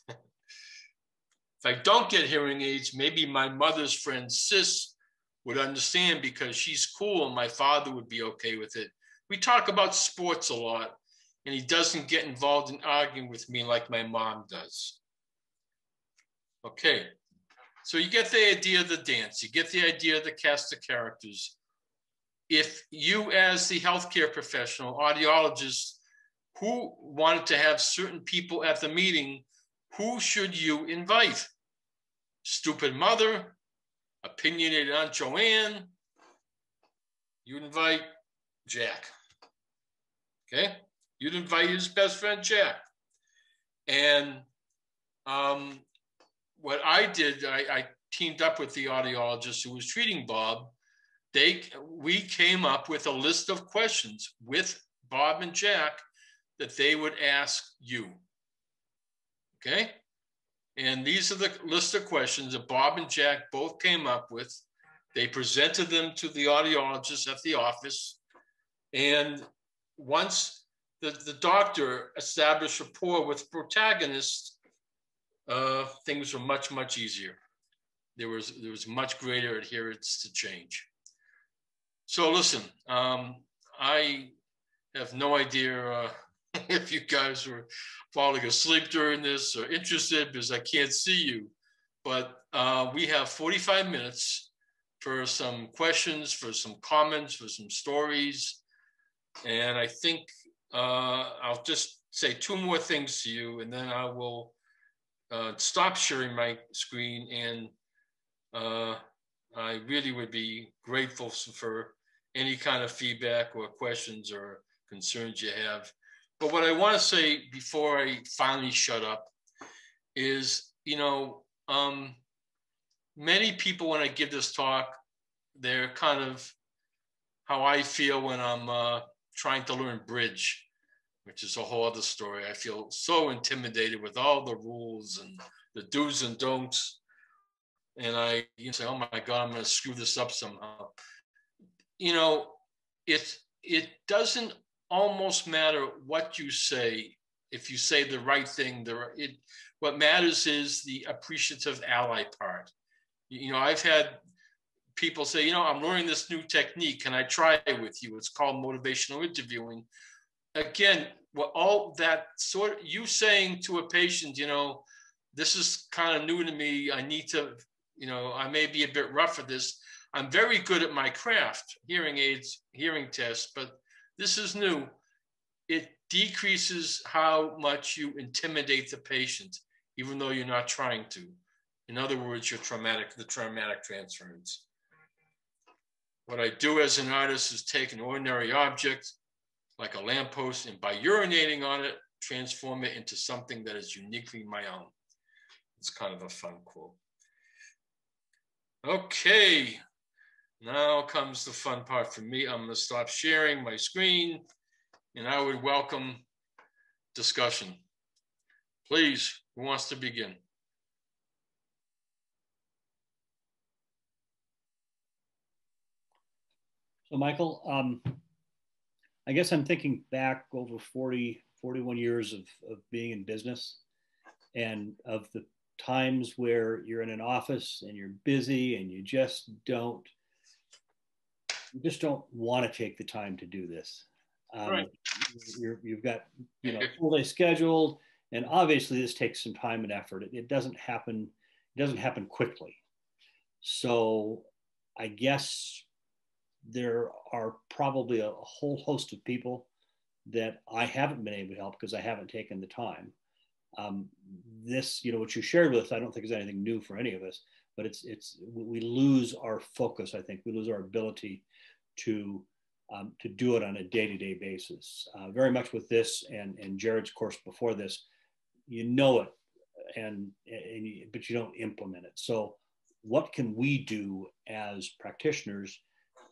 If I don't get hearing aids, maybe my mother's friend sis would understand because she's cool and my father would be okay with it. We talk about sports a lot and he doesn't get involved in arguing with me like my mom does. Okay, so you get the idea of the dance, you get the idea of the cast of characters. If you as the healthcare professional, audiologist, who wanted to have certain people at the meeting, who should you invite? Stupid mother, opinionated Aunt Joanne, you invite Jack, okay? You'd invite his best friend, Jack. And what I did, I teamed up with the audiologist who was treating Bob. We came up with a list of questions with Bob and Jack that they would ask you, okay? And these are the list of questions that Bob and Jack both came up with. They presented them to the audiologist at the office. And once the doctor established rapport with the protagonist, things were much, much easier. There was much greater adherence to change. So listen, I have no idea if you guys were falling asleep during this or interested, because I can't see you. But we have 45 minutes for some questions, for some comments, for some stories. And I think I'll just say two more things to you, and then I will stop sharing my screen. And I really would be grateful for any kind of feedback or questions or concerns you have. But what I want to say before I finally shut up is, many people, when I give this talk, they're kind of how I feel when I'm trying to learn bridge, which is a whole other story. I feel so intimidated with all the rules and the do's and don'ts. And I say, oh my God, I'm going to screw this up somehow. It doesn't almost matter what you say. If you say the right thing, what matters is the appreciative ally part. I've had people say, I'm learning this new technique. Can I try it with you? It's called motivational interviewing. Again, all that sort of you saying to a patient, this is kind of new to me. I need to, I may be a bit rough at this. I'm very good at my craft, hearing aids, hearing tests, but this is new. It decreases how much you intimidate the patient, even though you're not trying to. In other words, the traumatic transference. What I do as an artist is take an ordinary object, like a lamppost, and by urinating on it, transform it into something that is uniquely my own. It's kind of a fun quote. Okay, now comes the fun part for me. I'm going to stop sharing my screen, and I would welcome discussion. Please, who wants to begin? So Michael, I guess I'm thinking back over 41 years of being in business, and of the times where you're in an office and you're busy and you just don't want to take the time to do this. Right. You've got full day scheduled, and obviously this takes some time and effort. It doesn't happen quickly. So I guess there are probably a whole host of people that I haven't been able to help because I haven't taken the time. This, what you shared with us, I don't think is anything new for any of us, but we lose our focus. I think we lose our ability to do it on a day-to-day basis. Very much with this and Jared's course before this, it, but you don't implement it. So what can we do as practitioners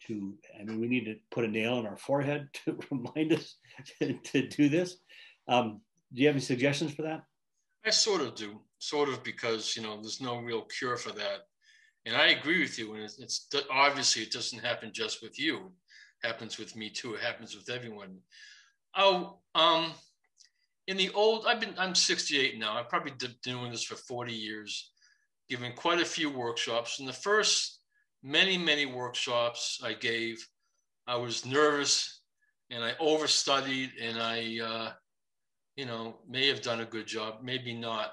we need to put a nail in our forehead to remind us to do this. Do you have any suggestions for that? I sort of do, because, there's no real cure for that. And I agree with you. And it's obviously it doesn't happen just with you. It happens with me too. It happens with everyone. I'm 68 now. I've probably been doing this for 40 years, giving quite a few workshops. And the first many workshops I gave, I was nervous and I overstudied, and I, may have done a good job, maybe not.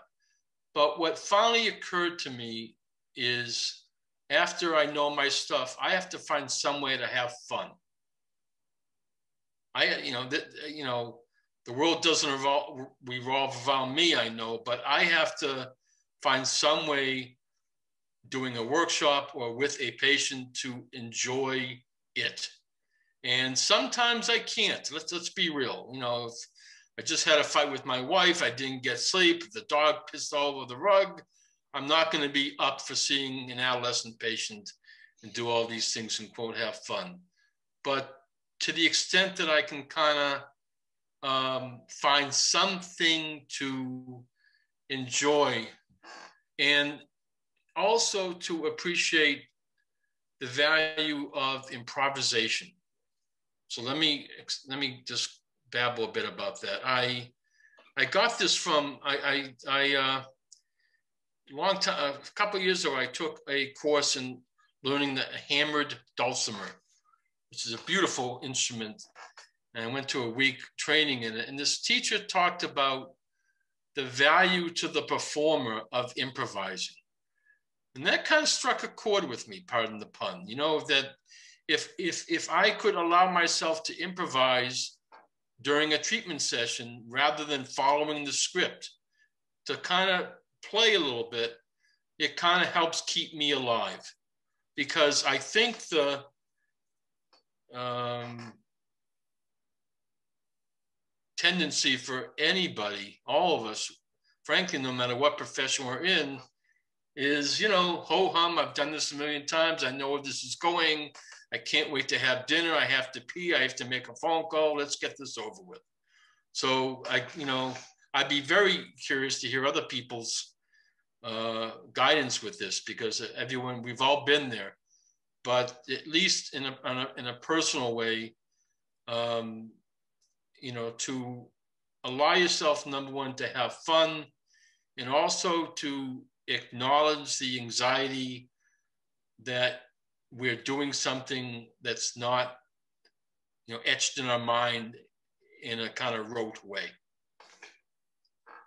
But what finally occurred to me is, after I know my stuff, I have to find some way to have fun. The world doesn't revolve around me, I know, but I have to find some way, doing a workshop or with a patient, to enjoy it. And sometimes I can't. Let's be real. If I just had a fight with my wife, I didn't get sleep, the dog pissed all over the rug, I'm not going to be up for seeing an adolescent patient and do all these things and, quote, have fun. But to the extent that I can kind of find something to enjoy, and also to appreciate the value of improvisation. So let me just babble a bit about that. I got this from a couple of years ago. I took a course in learning the hammered dulcimer, which is a beautiful instrument. And I went to a week training in it. And this teacher talked about the value to the performer of improvising. And that kind of struck a chord with me, pardon the pun, you know, that if I could allow myself to improvise during a treatment session rather than following the script, to kind of play a little bit, it kind of helps keep me alive. Because I think the tendency for anybody, all of us, frankly, no matter what profession we're in, is, you know, ho-hum, I've done this a million times. I know where this is going. I can't wait to have dinner. I have to pee. I have to make a phone call. Let's get this over with. So I'd be very curious to hear other people's guidance with this, because everyone, we've all been there, but at least in a personal way, you know, to allow yourself, number one, to have fun, and also to acknowledge the anxiety that we're doing something that's not, you know, etched in our mind in a kind of rote way.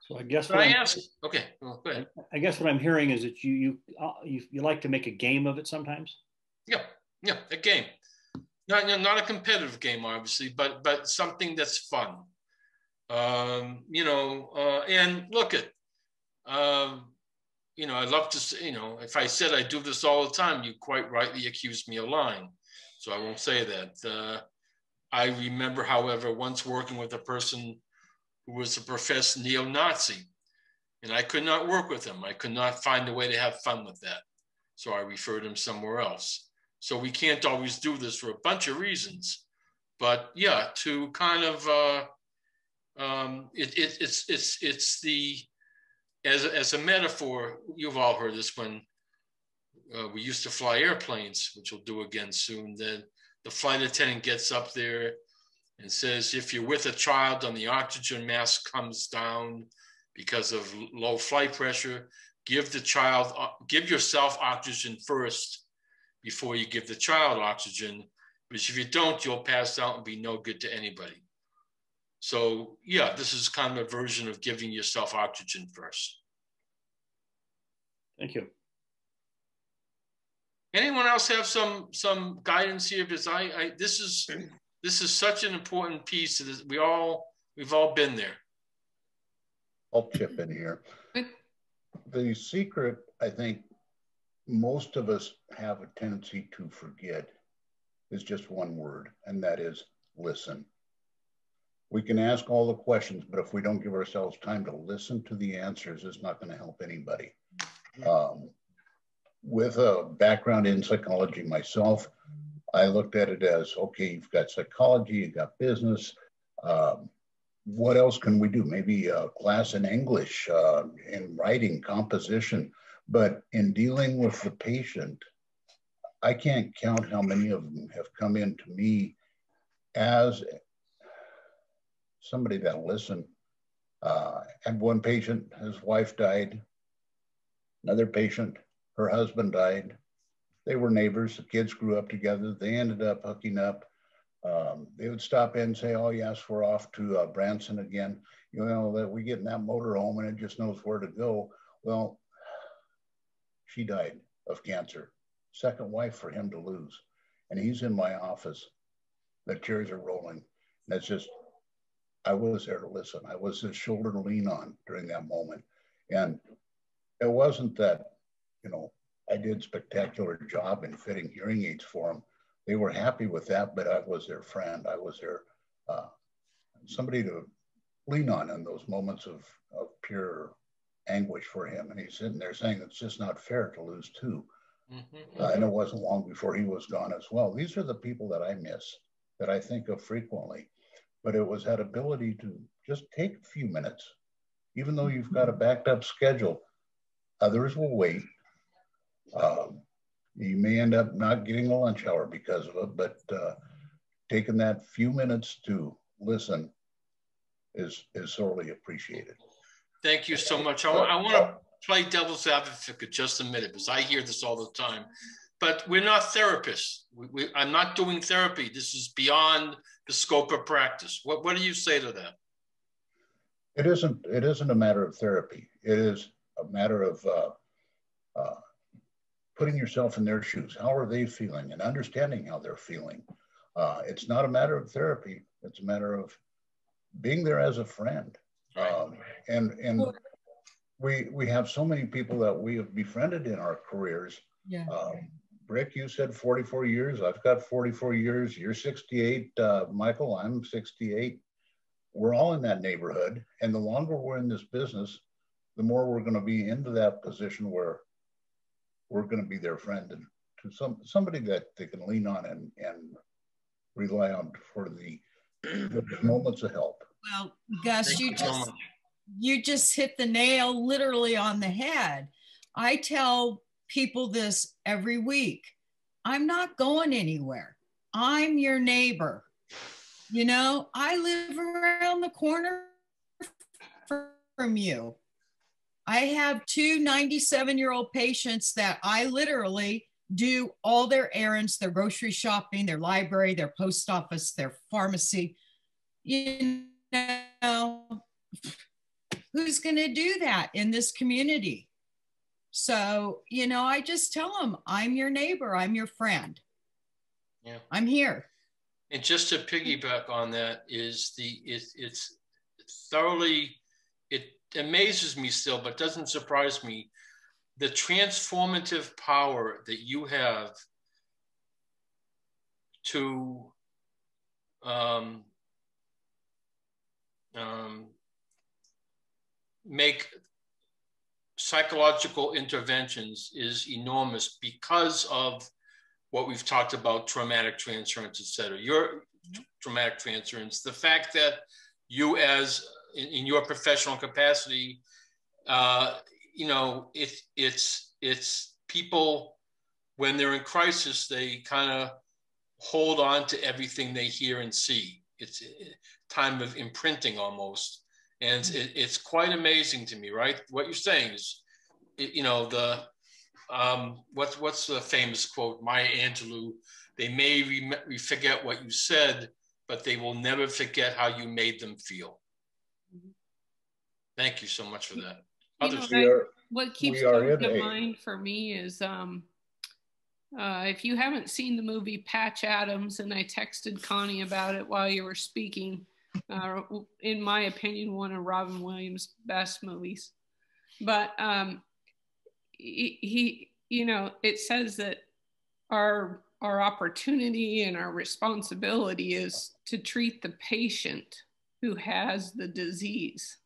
So I guess okay, well, go ahead. I guess what I'm hearing is that you like to make a game of it sometimes. Yeah, a game. Not a competitive game, obviously, but something that's fun. You know, and look at, you know, I'd love to say, you know, if I said I do this all the time, you quite rightly accuse me of lying. So I won't say that. I remember, however, once working with a person who was a professed neo-Nazi, and I could not work with him. I could not find a way to have fun with that. So I referred him somewhere else. So we can't always do this for a bunch of reasons, but yeah, to kind of, it's the, as a metaphor, you've all heard this when we used to fly airplanes, which we'll do again soon. Then the flight attendant gets up there and says, if you're with a child and the oxygen mask comes down because of low flight pressure, give yourself oxygen first before you give the child oxygen, because if you don't, you'll pass out and be no good to anybody. So yeah, this is kind of a version of giving yourself oxygen first. Thank you. Anyone else have some guidance here? Because this is such an important piece of this. We've all been there. I'll chip in here. The secret, I think, most of us have a tendency to forget, is just one word, and that is listen. We can ask all the questions, but if we don't give ourselves time to listen to the answers, it's not going to help anybody. With a background in psychology myself, I looked at it as, okay, you've got psychology, you've got business. What else can we do? Maybe a class in English, in writing, composition. But in dealing with the patient, I can't count how many of them have come in to me as somebody that listened. And one patient, his wife died. Another patient, her husband died. They were neighbors. The kids grew up together. They ended up hooking up. They would stop in and say, oh, yes, we're off to Branson again. You know, that we get in that motor home and it just knows where to go. Well, she died of cancer. Second wife for him to lose. And he's in my office. The tears are rolling. That's just, I was there to listen. I was his shoulder to lean on during that moment. And it wasn't that, you know, I did a spectacular job in fitting hearing aids for them. They were happy with that, but I was their friend. I was their somebody to lean on in those moments of pure anguish for him. And he's sitting there saying, it's just not fair to lose two. And it wasn't long before he was gone as well. These are the people that I miss, that I think of frequently. But it was that ability to just take a few minutes, even though you've got a backed up schedule. Others will wait. You may end up not getting a lunch hour because of it, but taking that few minutes to listen is sorely appreciated. Thank you so much. I want to play devil's advocate just a minute, because I hear this all the time. but we're not therapists. I'm not doing therapy. This is beyond the scope of practice. What do you say to that? It isn't a matter of therapy. It is a matter of putting yourself in their shoes. How are they feeling, and understanding how they're feeling. It's not a matter of therapy. It's a matter of being there as a friend. And we have so many people that we have befriended in our careers. Yeah. Rick, you said 44 years. I've got 44 years. You're 68. Michael, I'm 68. We're all in that neighborhood. And the longer we're in this business, the more we're going to be into that position where we're going to be their friend and to somebody that they can lean on and rely on for the moments of help. Well, Gus, you just hit the nail literally on the head. I tell people this every week. I'm not going anywhere. I'm your neighbor. You know, I live around the corner from you. I have two 97-year-old patients that I literally do all their errands, their grocery shopping, their library, their post office, their pharmacy. You know, who's going to do that in this community? So, you know, I just tell them, I'm your neighbor, I'm your friend. Yeah. I'm here. And just to piggyback on that is it's thoroughly, it amazes me still, but doesn't surprise me, the transformative power that you have to make psychological interventions is enormous because of what we've talked about, traumatic transference, et cetera. Your traumatic transference, the fact that you as in your professional capacity, you know, it's people, when they're in crisis, they kind of hold on to everything they hear and see. It's a time of imprinting almost. And it's quite amazing to me, right? What you're saying is, you know, what's the famous quote, Maya Angelou, they may forget what you said, but they will never forget how you made them feel. Thank you so much for that. What keeps coming to mind for me is if you haven't seen the movie Patch Adams, and I texted Connie about it while you were speaking, in my opinion, one of Robin Williams' best movies. But he, you know, it says that our opportunity and our responsibility is to treat the patient who has the disease,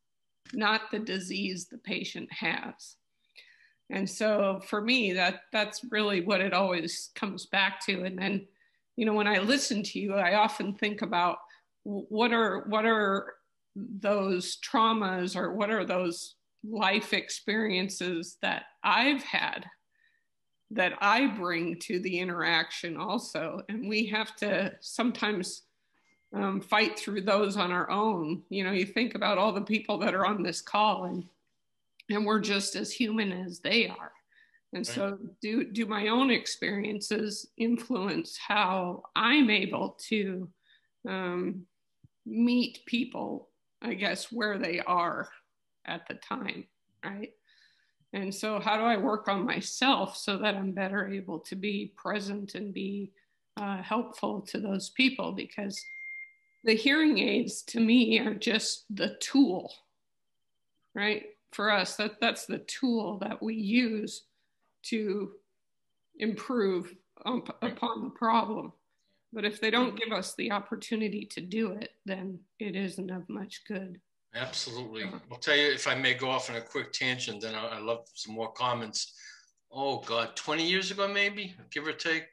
not the disease the patient has. And so for me, that's really what it always comes back to. And then, you know, when I listen to you, I often think about what are those traumas, or what are those life experiences that I've had that I bring to the interaction also. And we have to sometimes fight through those on our own. You know, you think about all the people that are on this call, and we're just as human as they are. And so do my own experiences influence how I'm able to meet people, I guess, where they are at the time, right? And so how do I work on myself so that I'm better able to be present and be helpful to those people? Because the hearing aids to me are just the tool, right? For us, that's the tool that we use to improve upon the problem. But if they don't give us the opportunity to do it, then it isn't of much good. Absolutely. I'll tell you, if I may go off on a quick tangent, then I'd love some more comments. Oh God, 20 years ago, maybe, give or take.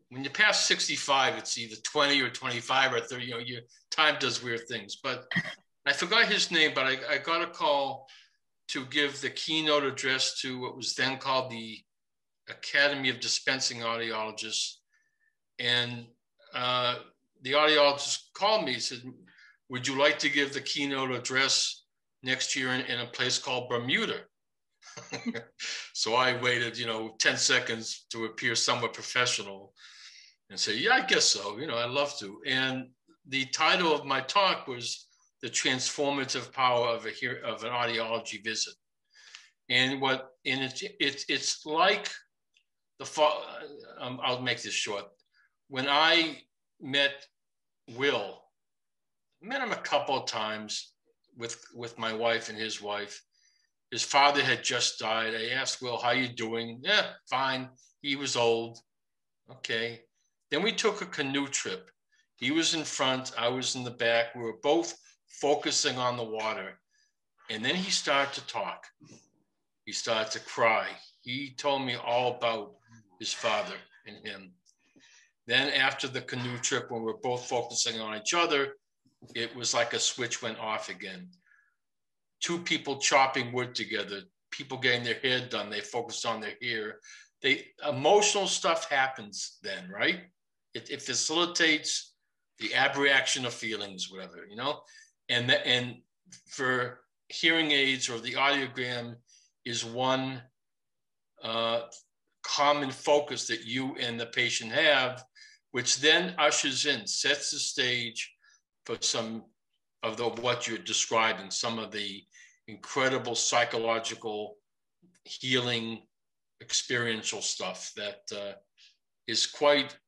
When you pass 65, it's either 20 or 25 or 30, you know, your time does weird things. But I forgot his name, but I got a call to give the keynote address to what was then called the Academy of Dispensing Audiologists. And the audiologist called me and said, would you like to give the keynote address next year in a place called Bermuda? So I waited, 10 seconds to appear somewhat professional and say, yeah, I guess so. I'd love to. And the title of my talk was The Transformative Power of an Audiology Visit. And it's like I'll make this short. When I met Will, met him a couple of times with my wife and his wife. His father had just died. I asked Will, how you doing? Yeah, fine. He was old. Okay. Then we took a canoe trip. He was in front, I was in the back. We were both focusing on the water. And then he started to talk. He started to cry. He told me all about his father and him. Then after the canoe trip, when we were both focusing on each other, it was like a switch went off again. Two people chopping wood together, people getting their hair done, they focused on their hair. Emotional stuff happens then, right? It facilitates the abreaction of feelings, whatever, and for hearing aids, or the audiogram is one common focus that you and the patient have, which then ushers in, sets the stage for some of what you're describing, some of the incredible psychological healing experiential stuff that is quite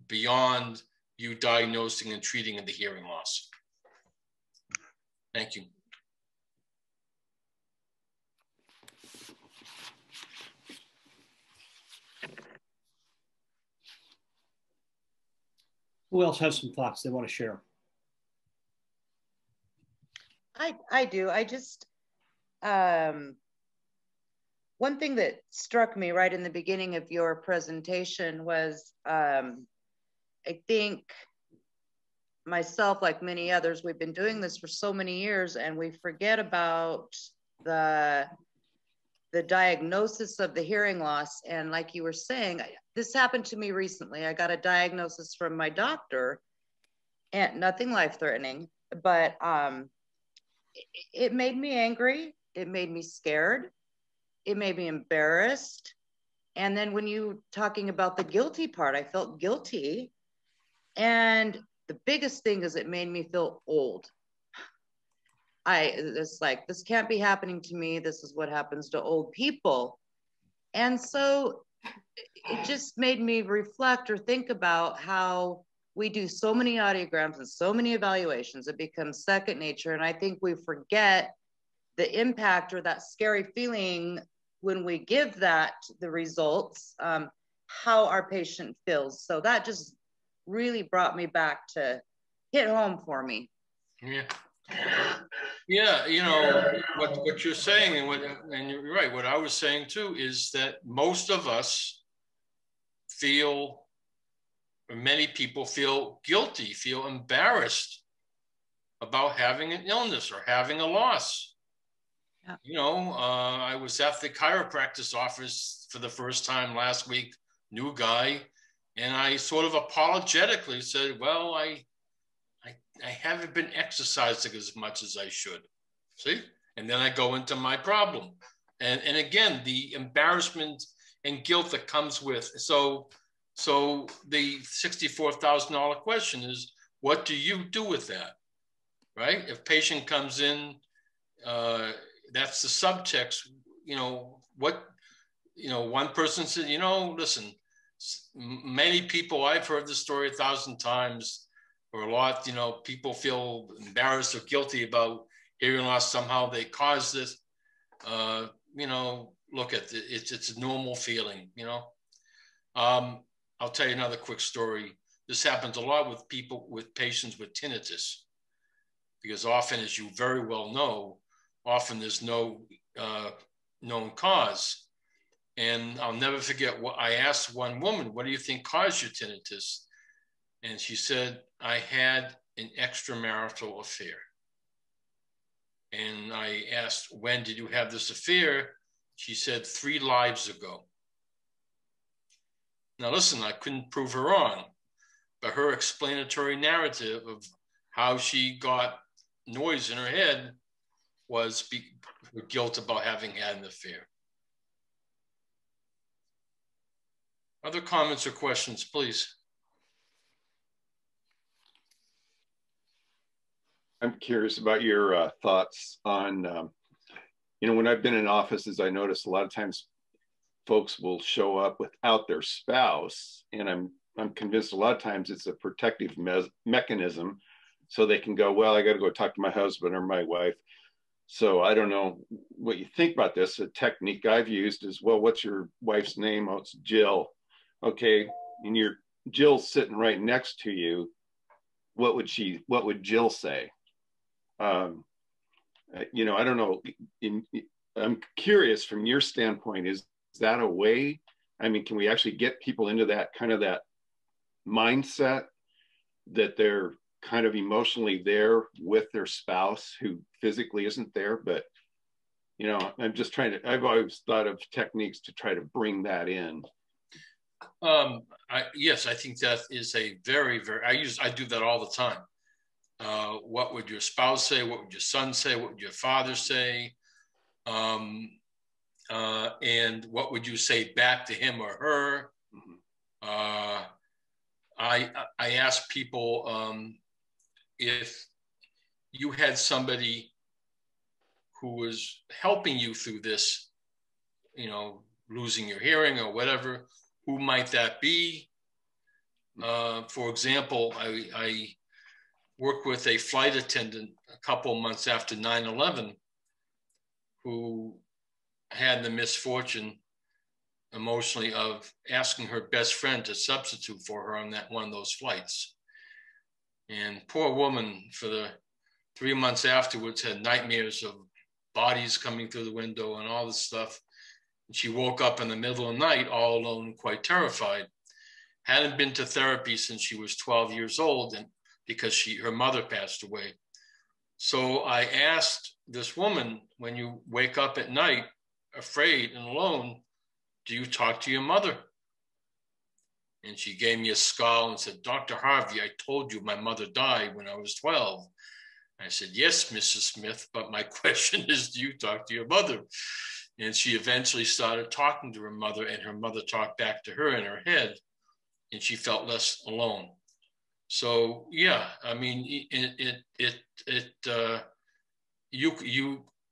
beyond you diagnosing and treating the hearing loss. Thank you. Who else has some thoughts they want to share? I do. I just, one thing that struck me right in the beginning of your presentation was, I think myself, like many others, we've been doing this for so many years, and we forget about the diagnosis of the hearing loss. And like you were saying, this happened to me recently. I got a diagnosis from my doctor, and nothing life-threatening, but it made me angry. It made me scared. It made me embarrassed. And then when you talking about the guilty part, I felt guilty. And the biggest thing is it made me feel old. It's like, this can't be happening to me. This is what happens to old people. And so it just made me reflect or think about how we do so many audiograms and so many evaluations. It becomes second nature. And I think we forget the impact or that scary feeling when we give that the results, how our patient feels. So that just really brought me back to hit home for me. Yeah. Yeah, what you're saying, and you're right, what I was saying too, is that most of us feel, or many people feel guilty, feel embarrassed about having an illness or having a loss. Yeah. I was at the chiropractor's office for the first time last week, new guy, and I sort of apologetically said, well, I haven't been exercising as much as I should. See? And then I go into my problem. And again, the embarrassment and guilt that comes with. So the $64,000 question is, what do you do with that? Right? If patient comes in, that's the subtext, one person said, listen, many people, I've heard the story 1,000 times, or a lot, people feel embarrassed or guilty about hearing loss. Somehow they caused it. Look at it. It's a normal feeling, I'll tell you another quick story. This happens a lot with patients with tinnitus, because often, as you very well know, often there's no known cause. And I'll never forget what I asked one woman, what do you think caused your tinnitus? And she said, I had an extramarital affair. And I asked, when did you have this affair? She said, 3 lives ago. Now listen, I couldn't prove her wrong, but her explanatory narrative of how she got noise in her head was guilt about having had an affair. Other comments or questions, please? I'm curious about your thoughts on, when I've been in offices, I notice a lot of times folks will show up without their spouse, and I'm convinced a lot of times it's a protective mechanism, so they can go, well, I got to go talk to my husband or my wife. So I don't know what you think about this. A technique I've used is, well, what's your wife's name? Oh, it's Jill. Okay, and your Jill's sitting right next to you. What would Jill say? I don't know. I'm curious from your standpoint, is that a way? I mean, can we actually get people into that kind of that mindset that they're kind of emotionally there with their spouse who physically isn't there? But, I'm just I've always thought of techniques to try to bring that in. Yes, I think that is a very, I do that all the time. What would your spouse say? What would your son say? What would your father say? And what would you say back to him or her? Mm-hmm. I ask people if you had somebody who was helping you through this, losing your hearing or whatever, who might that be? For example, I worked with a flight attendant a couple months after 9/11 who had the misfortune emotionally of asking her best friend to substitute for her on one of those flights. And poor woman, for the 3 months afterwards, had nightmares of bodies coming through the window and all this stuff. And she woke up in the middle of the night all alone, quite terrified. Hadn't been to therapy since she was 12 years old, and because her mother passed away. So I asked this woman, when you wake up at night, afraid and alone, do you talk to your mother? And she gave me a scowl and said, Dr. Harvey, I told you my mother died when I was 12. I said, yes, Mrs. Smith, but my question is, do you talk to your mother? And she eventually started talking to her mother, and her mother talked back to her in her head, and she felt less alone. So yeah, I mean,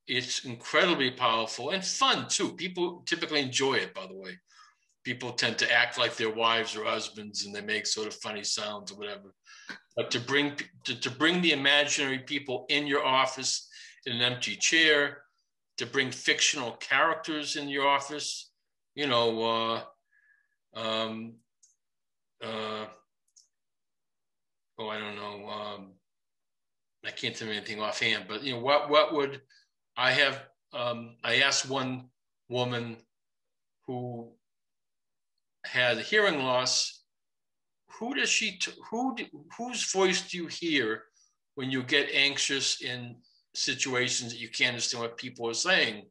it's incredibly powerful and fun too. People typically enjoy it, by the way. People tend to act like their wives or husbands, and they make sort of funny sounds or whatever. But to bring the imaginary people in your office in an empty chair, to bring fictional characters in your office, I don't know. I can't think of anything offhand, but what would I have? I asked one woman who had hearing loss, whose voice do you hear when you get anxious in situations that you can't understand what people are saying?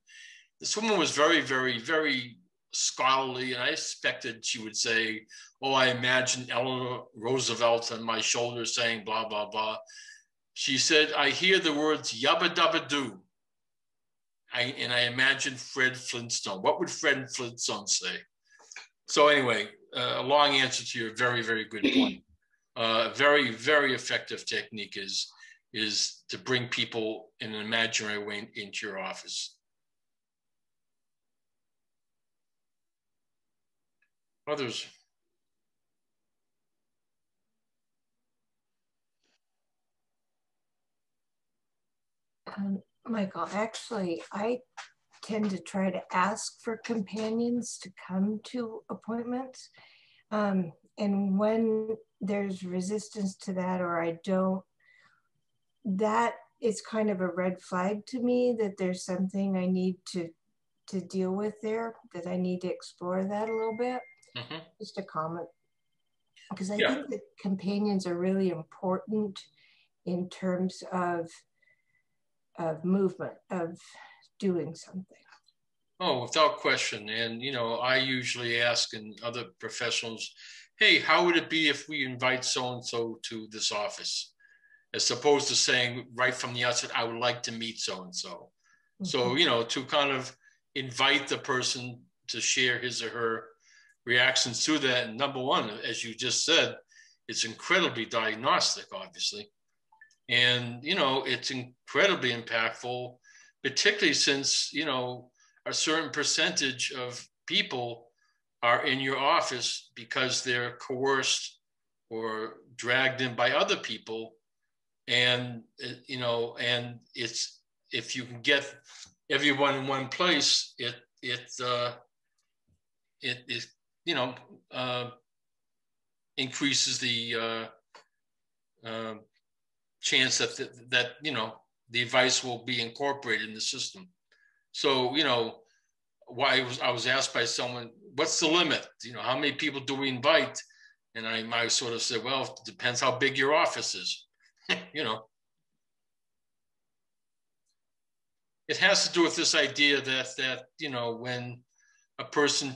This woman was very, very, very scholarly, and I expected she would say, oh, I imagine Eleanor Roosevelt on my shoulder saying blah, blah, blah. She said, I hear the words yabba dabba doo. And I imagine Fred Flintstone. What would Fred Flintstone say? So anyway, a long answer to your very, very good point. Very, very effective technique is to bring people in an imaginary way into your office. Others? Michael, actually, I tend to try to ask for companions to come to appointments. And when there's resistance to that, or I don't, that is kind of a red flag to me that there's something I need to deal with there, that I need to explore that a little bit. Mm-hmm. Just a comment. Because I think that companions are really important in terms of movement, of doing something. Oh, without question. And, I usually ask in other professionals, hey, how would it be if we invite so-and-so to this office? As opposed to saying right from the outset, I would like to meet so-and-so. Mm-hmm. So, to kind of invite the person to share his or her reactions to that. And number one, as you just said, it's incredibly diagnostic, obviously. And, you know, it's incredibly impactful, particularly since, you know, a certain percentage of people are in your office because they're coerced or dragged in by other people. And, you know, and it's, if you can get everyone in one place, it you know, increases the chance that you know, the advice will be incorporated in the system. So, you know, I was asked by someone, what's the limit? You know, how many people do we invite? And I sort of said, well, it depends how big your office is. You know, it has to do with this idea that you know, when a person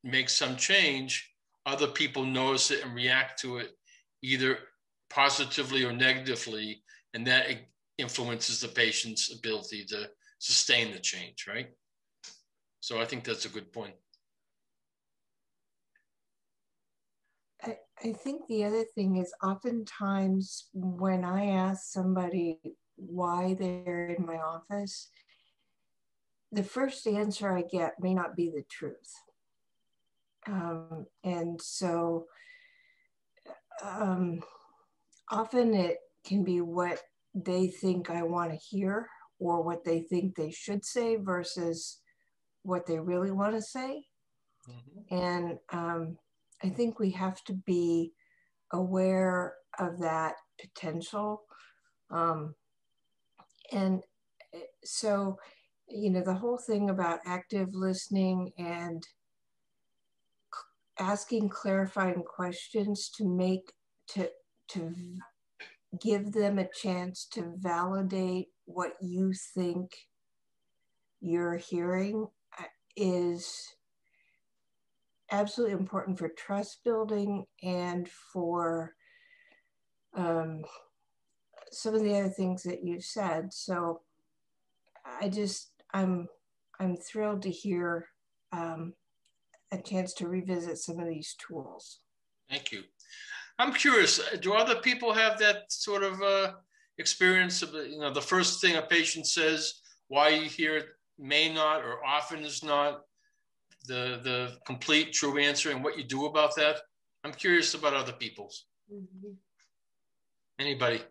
makes some change, other people notice it and react to it either positively or negatively, and that influences the patient's ability to sustain the change, right? So I think that's a good point. I think the other thing is oftentimes when I ask somebody why they're in my office, the first answer I get may not be the truth. And so often it can be what they think I want to hear or what they think they should say versus what they really want to say. Mm-hmm. And I think we have to be aware of that potential. And so, you know, the whole thing about active listening and asking clarifying questions to give them a chance to validate what you think you're hearing is absolutely important for trust building and for some of the other things that you said. So I'm thrilled to hear a chance to revisit some of these tools. Thank you. I'm curious, do other people have that sort of experience of, you know, the first thing a patient says, why you hear it may not or often is not the complete true answer, and what you do about that? I'm curious about other people's. Mm-hmm. Anybody?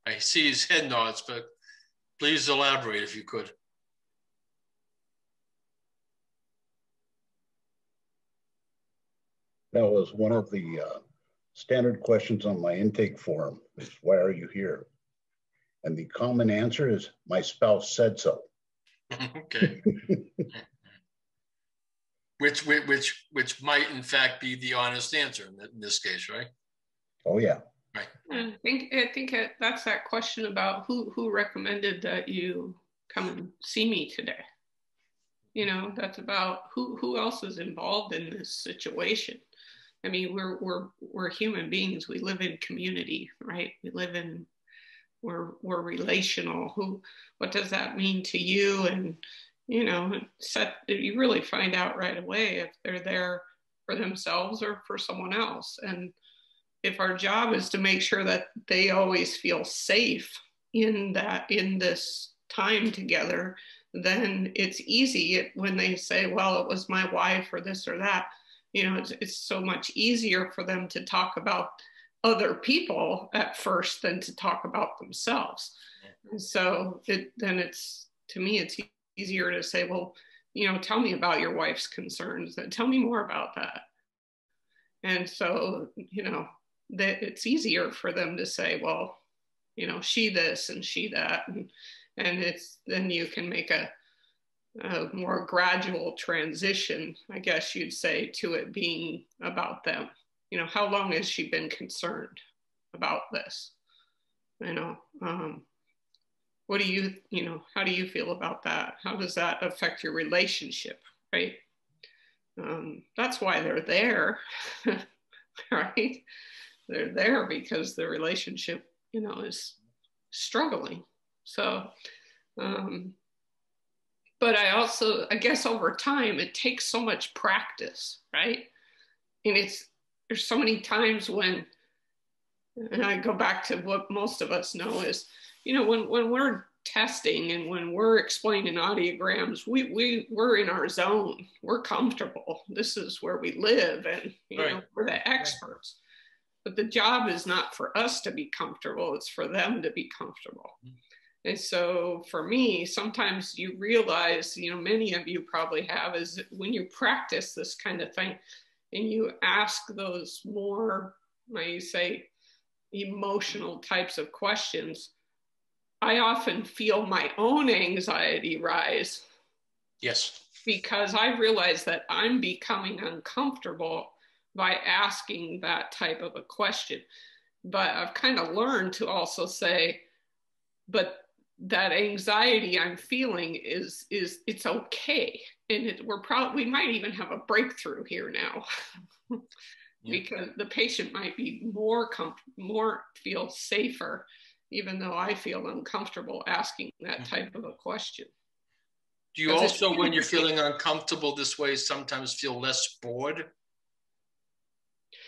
I see his head nods, but please elaborate if you could. That was one of the standard questions on my intake form is, why are you here? And the common answer is, my spouse said so. Okay. Which might in fact be the honest answer in this case, right? Oh yeah. Right. I think that's that question about who recommended that you come and see me today. You know, that's about who else is involved in this situation. I mean, we're human beings. We live in community, right? We're relational. What does that mean to you? And, you know, you really find out right away if they're there for themselves or for someone else. And if our job is to make sure that they always feel safe in this time together, then it's easy when they say, well, it was my wife or this or that. You know, it's so much easier for them to talk about other people at first than to talk about themselves. And so to me, it's easier to say, well, you know, tell me about your wife's concerns, and tell me more about that. And so, you know, that it's easier for them to say, well, you know, she this and she that, and then you can make a more gradual transition, I guess you'd say, to it being about them. You know, how long has she been concerned about this? You know, how do you feel about that? How does that affect your relationship, right? That's why they're there, right? They're there because the relationship, you know, is struggling. So, But I guess over time, it takes so much practice, right? And there's so many times when, and I go back to what most of us know is, when we're testing and when we're explaining audiograms, we're in our zone. We're comfortable. This is where we live, and we're the experts. But the job is not for us to be comfortable. It's for them to be comfortable. And so for me, sometimes you realize, many of you probably have, is when you practice this kind of thing and you ask those more, you say, emotional types of questions, I often feel my own anxiety rise. Yes. Because I realize that I'm becoming uncomfortable by asking that type of a question. But I've kind of learned to also say, but that anxiety I'm feeling is it's okay. And we might even have a breakthrough here now. Because the patient might be more feel safer, even though I feel uncomfortable asking that type of a question. Do you also, when you're feeling uncomfortable this way, sometimes feel less bored?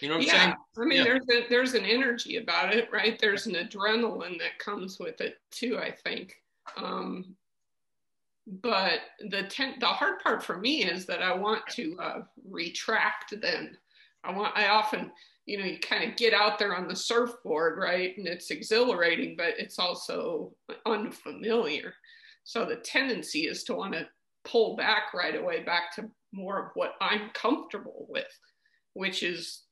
You know what I'm saying? I mean, there's an energy about it, right? There's an adrenaline that comes with it too, I think. But the hard part for me is that I want to retract then. I often, you kind of get out there on the surfboard, right? And it's exhilarating, but it's also unfamiliar. So the tendency is to want to pull back right away, back to more of what I'm comfortable with, which is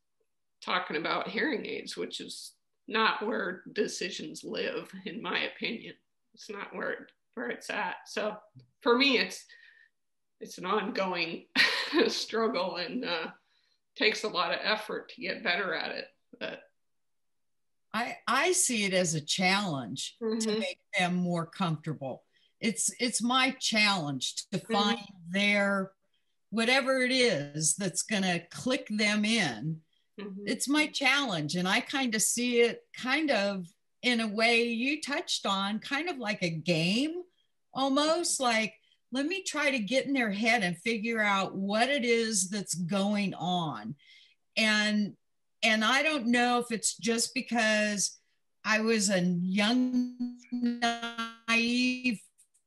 talking about hearing aids, which is not where decisions live, in my opinion. It's not where it's at. So for me, it's an ongoing struggle, and takes a lot of effort to get better at it. But I see it as a challenge to make them more comfortable. It's my challenge to find their, whatever it is that's going to click them in. It's my challenge. And I kind of see it kind of in a way you touched on, kind of like a game, almost like, let me try to get in their head and figure out what it is that's going on. And I don't know if it's just because I was a young, naive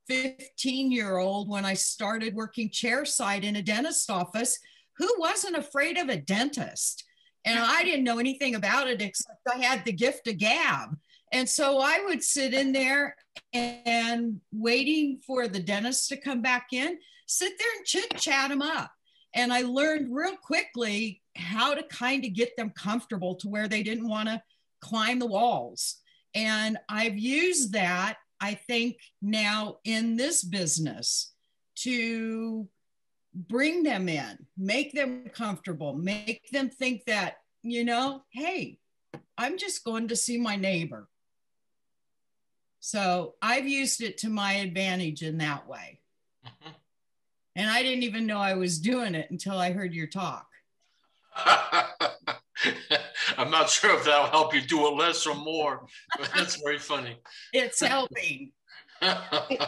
15-year-old when I started working chairside in a dentist's office who wasn't afraid of a dentist. And I didn't know anything about it except I had the gift of gab. And so I would sit in there and waiting for the dentist to come back in, sit there and chit-chat them up. And I learned real quickly how to kind of get them comfortable to where they didn't want to climb the walls. And I've used that, I think, now in this business to bring them in, make them comfortable, make them think that, hey, I'm just going to see my neighbor. So I've used it to my advantage in that way. And I didn't even know I was doing it until I heard your talk. I'm not sure if that'll help you do it less or more, but that's very funny. It's helping. I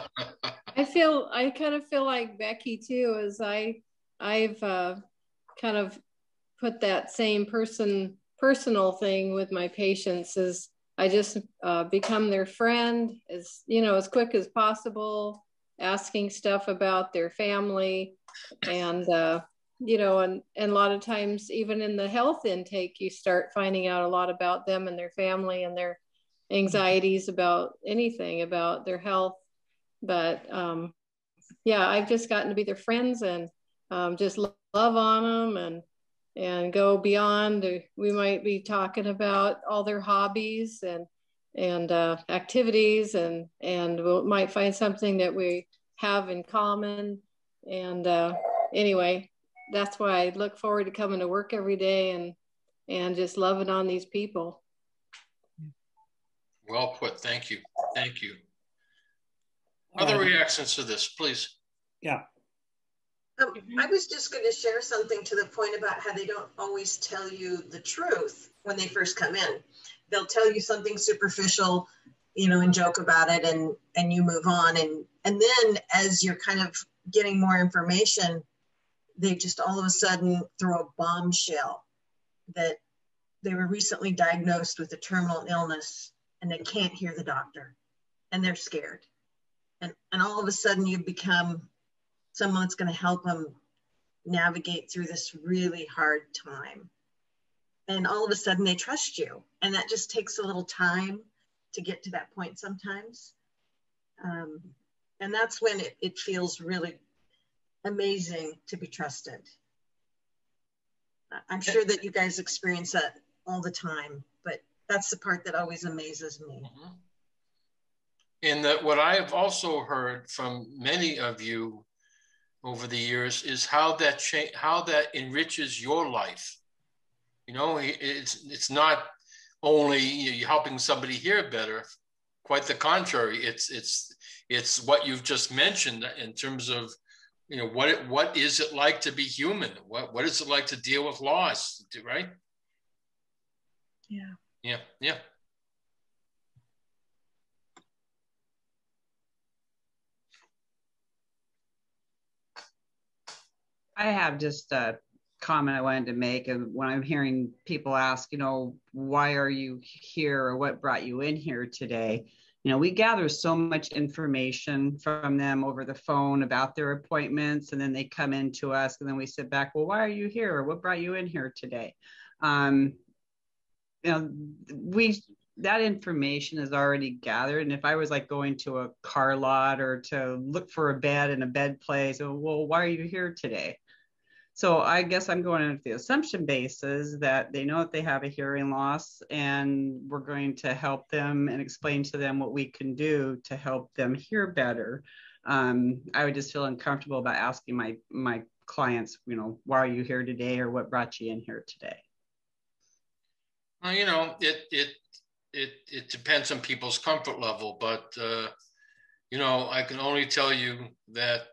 kind of feel like Becky too, as I've kind of put that same personal thing with my patients, is I just become their friend as quick as possible, asking stuff about their family, and and a lot of times even in the health intake, you start finding out a lot about them and their family and their anxieties about anything about their health. But I've just gotten to be their friends and just love on them and go beyond. We might be talking about all their hobbies and activities, and we might find something that we have in common. And anyway, that's why I look forward to coming to work every day and just loving on these people. Well put. Thank you. Thank you. Other reactions to this, please. Yeah. I was just going to share something to the point about how they don't always tell you the truth when they first come in. They'll tell you something superficial, and joke about it, and you move on. And then as you're kind of getting more information, they just all of a sudden throw a bombshell that they were recently diagnosed with a terminal illness and they can't hear the doctor and they're scared. And all of a sudden you become someone that's going to help them navigate through this really hard time. And all of a sudden they trust you. And that just takes a little time to get to that point sometimes. And that's when it feels really amazing to be trusted. I'm sure that you guys experience that all the time, but that's the part that always amazes me. Mm-hmm. And that what I have also heard from many of you over the years is how that enriches your life. You know, it's not only you helping somebody hear better. Quite the contrary. It's what you've just mentioned in terms of, you know, what is it like to be human? What is it like to deal with loss? Right? Yeah. Yeah. Yeah. I have just a comment I wanted to make. And when I'm hearing people ask, you know, why are you here or what brought you in here today? You know, we gather so much information from them over the phone about their appointments, and then they come in to us and then we sit back, well, why are you here? Or what brought you in here today? You know, that information is already gathered. And if I was like going to a car lot or to look for a bed in a bed place, well, why are you here today? So I guess I'm going on with the assumption basis that they know that they have a hearing loss, and we're going to help them and explain to them what we can do to help them hear better. I would just feel uncomfortable about asking my clients, you know, why are you here today, or what brought you in here today? Well, you know, it depends on people's comfort level, but you know, I can only tell you that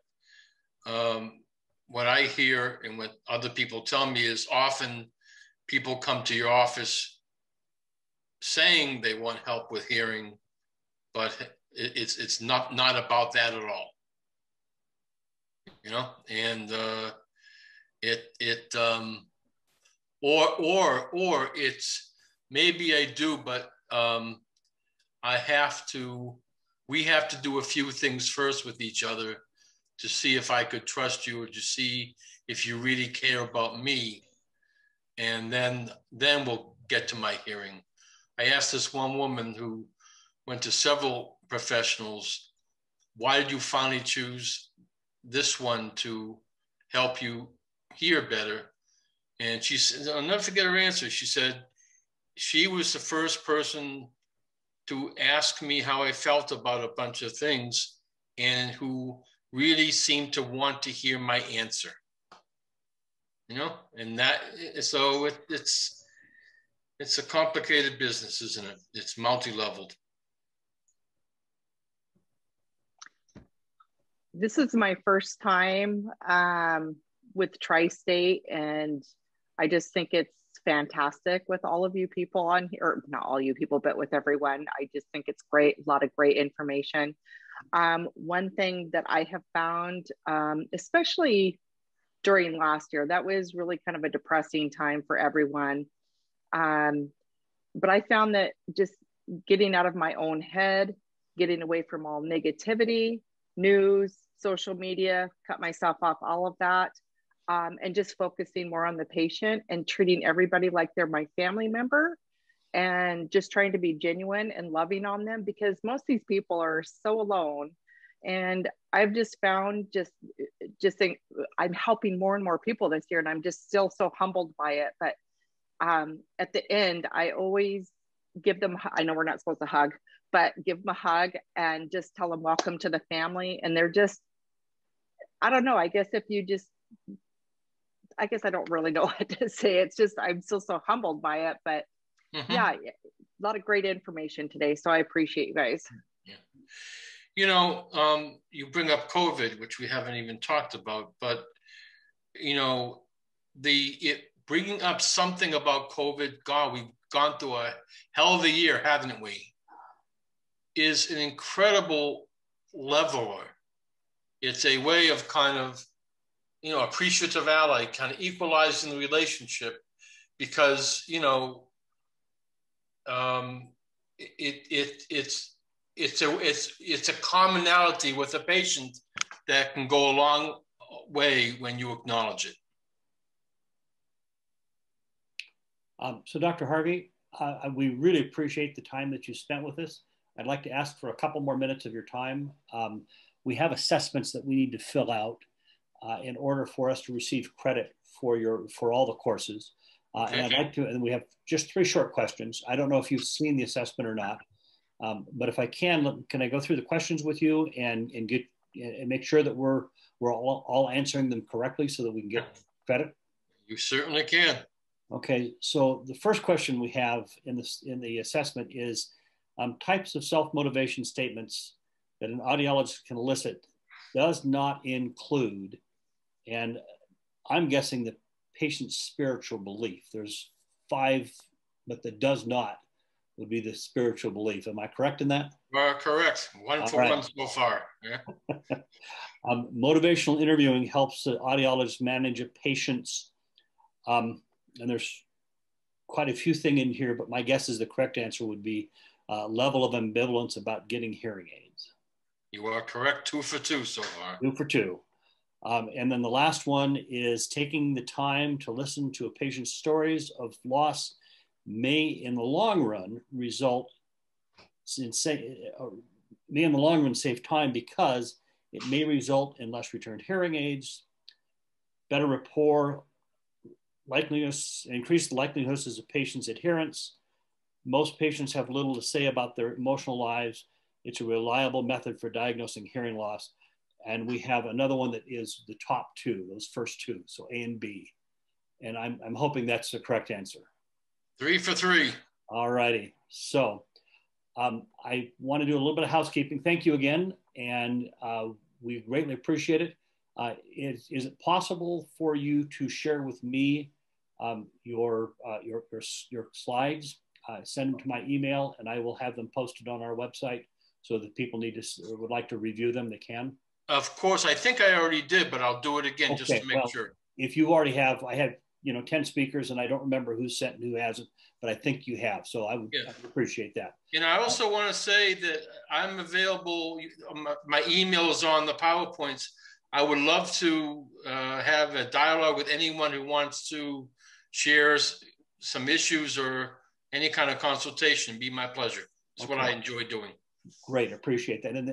what I hear and what other people tell me is often people come to your office saying they want help with hearing, but it's not about that at all. You know, and or it's maybe I do, but we have to do a few things first with each other to see if I could trust you, or to see if you really care about me. And then we'll get to my hearing. I asked this one woman who went to several professionals, why did you finally choose this one to help you hear better? And she said, I'll never forget her answer. She said, she was the first person to ask me how I felt about a bunch of things, and who really seemed to want to hear my answer. You know, and that, so it's a complicated business, isn't it? It's multi-leveled. This is my first time with Tri-State, and I just think it's fantastic with all of you people on here, or not all you people, but with everyone. I just think it's great, a lot of great information. One thing that I have found, especially during last year, that was really kind of a depressing time for everyone. But I found that just getting out of my own head, getting away from all negativity, news, social media, cut myself off all of that, and just focusing more on the patient and treating everybody like they're my family member, and just trying to be genuine and loving on them, because most of these people are so alone. And I've just found just think I'm helping more and more people this year, and I'm just still so humbled by it. But at the end, I always give them, I know we're not supposed to hug, but give them a hug and just tell them welcome to the family. And they're just, I don't know, I guess I don't really know what to say. It's just, I'm still so humbled by it. But yeah, a lot of great information today. So I appreciate you guys. Yeah. You know, you bring up COVID, which we haven't even talked about, but, you know, bringing up something about COVID, God, we've gone through a hell of a year, haven't we? Is an incredible leveler. It's a way of kind of, you know, appreciative ally, kind of equalizing the relationship, because, you know, it's a commonality with a patient that can go a long way when you acknowledge it. So Dr. Harvey, we really appreciate the time that you spent with us. I'd like to ask for a couple more minutes of your time. We have assessments that we need to fill out in order for us to receive credit for all the courses. And I'd like to, and we have just 3 short questions. I don't know if you've seen the assessment or not, but if I can I go through the questions with you and make sure that we're all answering them correctly so that we can get credit? You certainly can. Okay, so the first question we have in the assessment is types of self-motivation statements that an audiologist can elicit does not include, and I'm guessing the patient's spiritual belief. There's 5, but the does not would be the spiritual belief. Am I correct in that? Correct. One for one so far. Yeah. Motivational interviewing helps the audiologist manage a patient's, and there's quite a few things in here, but my guess is the correct answer would be level of ambivalence about getting hearing aids. You are correct. 2 for 2 so far. 2 for 2. And then the last one is taking the time to listen to a patient's stories of loss may in the long run save time because it may result in less returned hearing aids, better rapport, increase the likelihoods of patients' adherence. Most patients have little to say about their emotional lives. It's a reliable method for diagnosing hearing loss. And we have another one that is the top 2, those first 2, so A and B. And I'm hoping that's the correct answer. 3 for 3. All righty. So I want to do a little bit of housekeeping. Thank you again. And we greatly appreciate it. Is it possible for you to share with me your slides? Send them to my email and I will have them posted on our website so that people would like to review them, they can. Of course, I think I already did, but I'll do it again just to make sure. If you already have, I had 10 speakers and I don't remember who sent and who hasn't, but I think you have. So I would appreciate that. And I also want to say that I'm available. My email is on the PowerPoints. I would love to have a dialogue with anyone who wants to share some issues or any kind of consultation. It'd be my pleasure. It's what I enjoy doing. Great, appreciate that. And